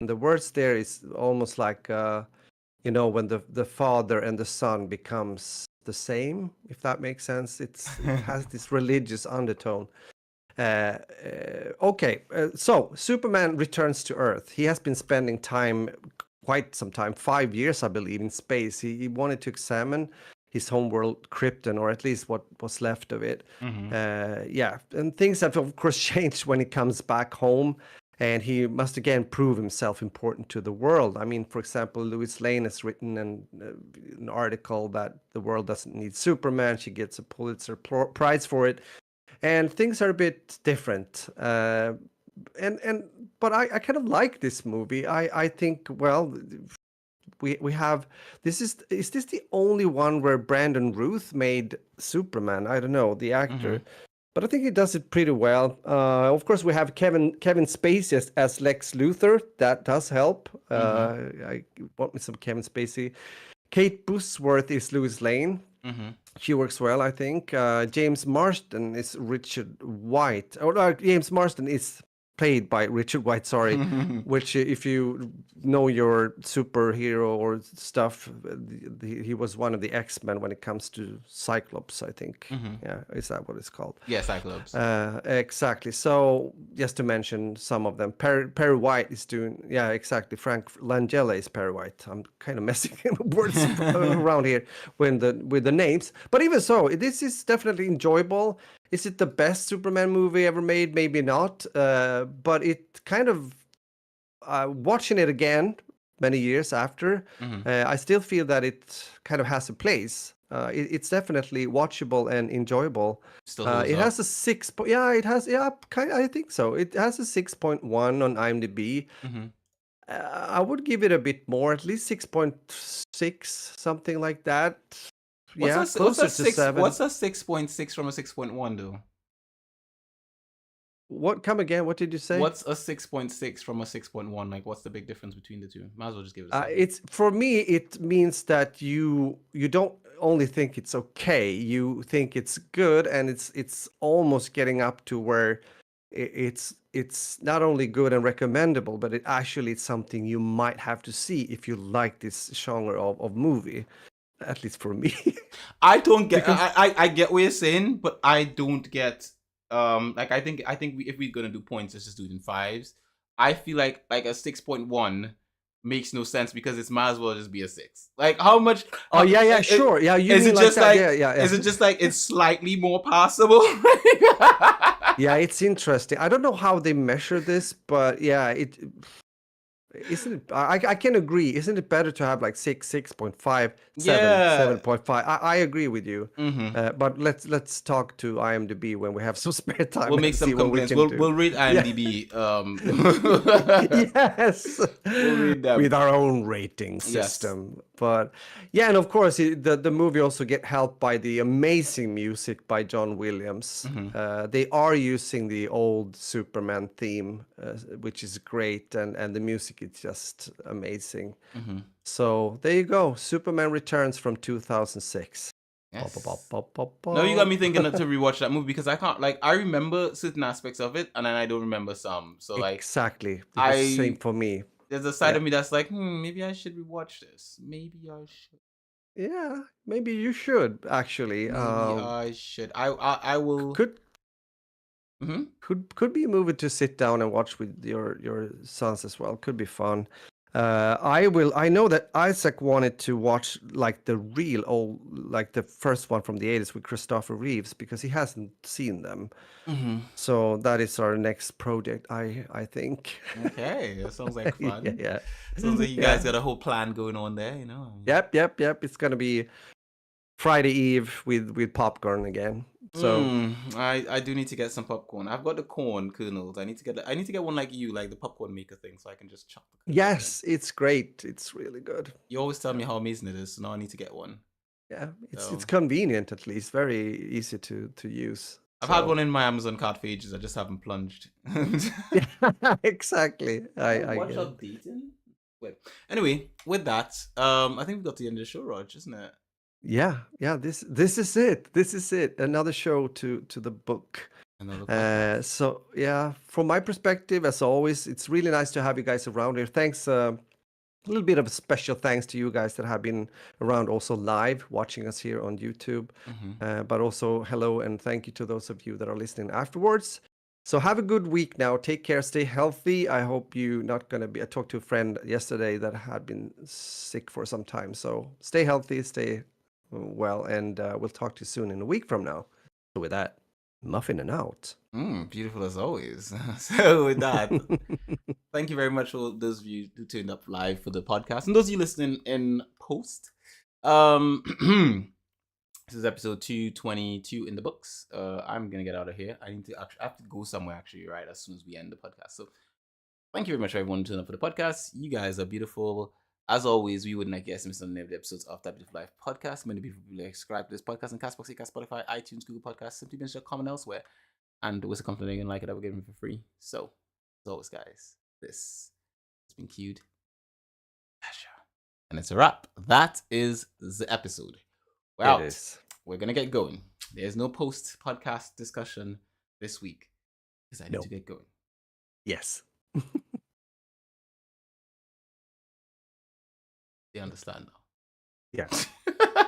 and the words there is almost like when the father and the son becomes the same, if that makes sense. It has this religious undertone. So Superman returns to Earth. He has been spending time, quite some time, 5 years, I believe, in space. He wanted to examine his homeworld, Krypton, or at least what was left of it. Hmm. Yeah, and things have of course changed when he comes back home, and he must again prove himself important to the world. I mean, for example, Lois Lane has written an article that the world doesn't need Superman. She gets a Pulitzer Prize for it, and things are a bit different. And but I kind of like this movie. I think, well, we have, is this the only one where Brandon Ruth made Superman? I don't know, the actor, Hmm. but I think he does it pretty well. Of course, we have Kevin Spacey as Lex Luthor. That does help. Hmm. I want me some Kevin Spacey. Kate Bosworth is Lois Lane. Hmm. She works well, I think. James Marsden is Richard White. Or James Marsden is played by Richard White, sorry. Which, if you know your superhero or stuff, he was one of the X-Men when it comes to Cyclops, I think. Hmm. Yeah, is that what it's called? Yeah, Cyclops. Exactly. So just to mention some of them, Perry White is doing. Yeah, exactly. Frank Langella is Perry White. I'm kind of messing words around here with the names, but even so, this is definitely enjoyable. Is it the best Superman movie ever made? Maybe not. But it kind of watching it again many years after, Hmm. I still feel that it kind of has a place. It's definitely watchable and enjoyable. Still holds It has up. a yeah, it has, yeah, I think so. It has a 6.1 on IMDb. Hmm. I would give it a bit more, at least 6.6, something like that. Yeah, closer to 7. What's a 6.6 from a 6.1 though? What, come again? What did you say? What's a 6.6 from a 6.1? Like, what's the big difference between the two? Might as well just give it a second. It's, for me, it means that you don't only think it's okay, you think it's good, and it's almost getting up to where it's not only good and recommendable, but it actually it's something you might have to see if you like this genre of movie. At least for me, I don't get. because I get what you're saying, but I don't get. Like I think if we're gonna do points, let's just do it in fives. I feel like a 6.1 makes no sense because it's might as well just be a six. Like how much? oh How yeah, yeah, sure, yeah, you is mean it? like Just that, yeah, like yeah, is yeah. it just like it's slightly more passable? Yeah, it's interesting. I don't know how they measure this, but yeah, Isn't it? I can agree. Isn't it better to have like 6, 6.5, 7, Yeah. 7.5? I agree with you. Mm-hmm. But let's talk to IMDb when we have some spare time We'll make and some see what we complaints. can do. We'll read Yeah. IMDb. Yes, We'll read them. with our own rating Yes. system. But yeah, and of course, the movie also get helped by the amazing music by John Williams. Mm-hmm. They are using the old Superman theme, which is great, and the music is just amazing. Mm-hmm. So there you go, Superman Returns from 2006. Pop, pop, Yes. pop, pop, pop, No, you got me pop. thinking to rewatch that movie because I can't like I remember certain aspects of it and then I don't remember some. So like Exactly, it was the same I for me. there's a side Yeah. of me that's like, maybe I should rewatch this. Maybe I should. Yeah, maybe you should actually. Maybe I should. I will. Could Mm-hmm. could be a movie to sit down and watch with your sons as well. Could be fun. I will. I know that Isaac wanted to watch like the real old, like the first one from the 80s with Christopher Reeves because he hasn't seen them. Mm-hmm. So that is our next project. I think. Okay, that sounds like Yeah, fun. yeah, Sounds like you guys yeah. got a whole plan going on there, you know. Yep. It's gonna be Friday Eve with popcorn again. So I do need to get some popcorn. I've got the corn kernels. I need to get one like you, like the popcorn maker thing, so I can just chop the kernels in. yes, it's great. It's really good. You always tell me how amazing it is, so now I need to get one. Yeah, it's So convenient at least, very easy to use. I've had So one in my Amazon cart for ages. I just haven't plunged. yeah, exactly. Oh, I watch get it. updating. Wait. Anyway, with that, I think we got to the end of the show, Rog, isn't it? Yeah. This is it. This is it. Another show to the book. Another podcast. So yeah, from my perspective, as always, it's really nice to have you guys around here. Thanks. A little bit of a special thanks to you guys that have been around also live watching us here on YouTube. Mm-hmm. But also hello and thank you to those of you that are listening afterwards. So have a good week now. Take care, stay healthy. I hope you're not going to be. I talked to a friend yesterday that had been sick for some time. So stay healthy, stay well, and we'll talk to you soon in a week from now. So with that, muffin and out. Beautiful as always. So with that, thank you very much for those of you who tuned up live for the podcast and those of you listening in post. This is episode 222 in the books. I'm gonna get out of here. I have to go somewhere actually right as soon as we end the podcast. So thank you very much for everyone tuning up for the podcast. You guys are beautiful. As always, we wouldn't guess miss on every episodes of That Beautiful Life podcast. Many people will subscribe to this podcast on Castbox, Acast, Spotify, iTunes, Google Podcasts, simply Binge.com and elsewhere. And with a compliment you can like it, I will give them for free. So, as always, guys, this has been cued. And it's a wrap. That is the episode. We're It out. is. We're gonna get going. There's no post podcast discussion this week because I need to get going. Yes. They understand now. Yeah.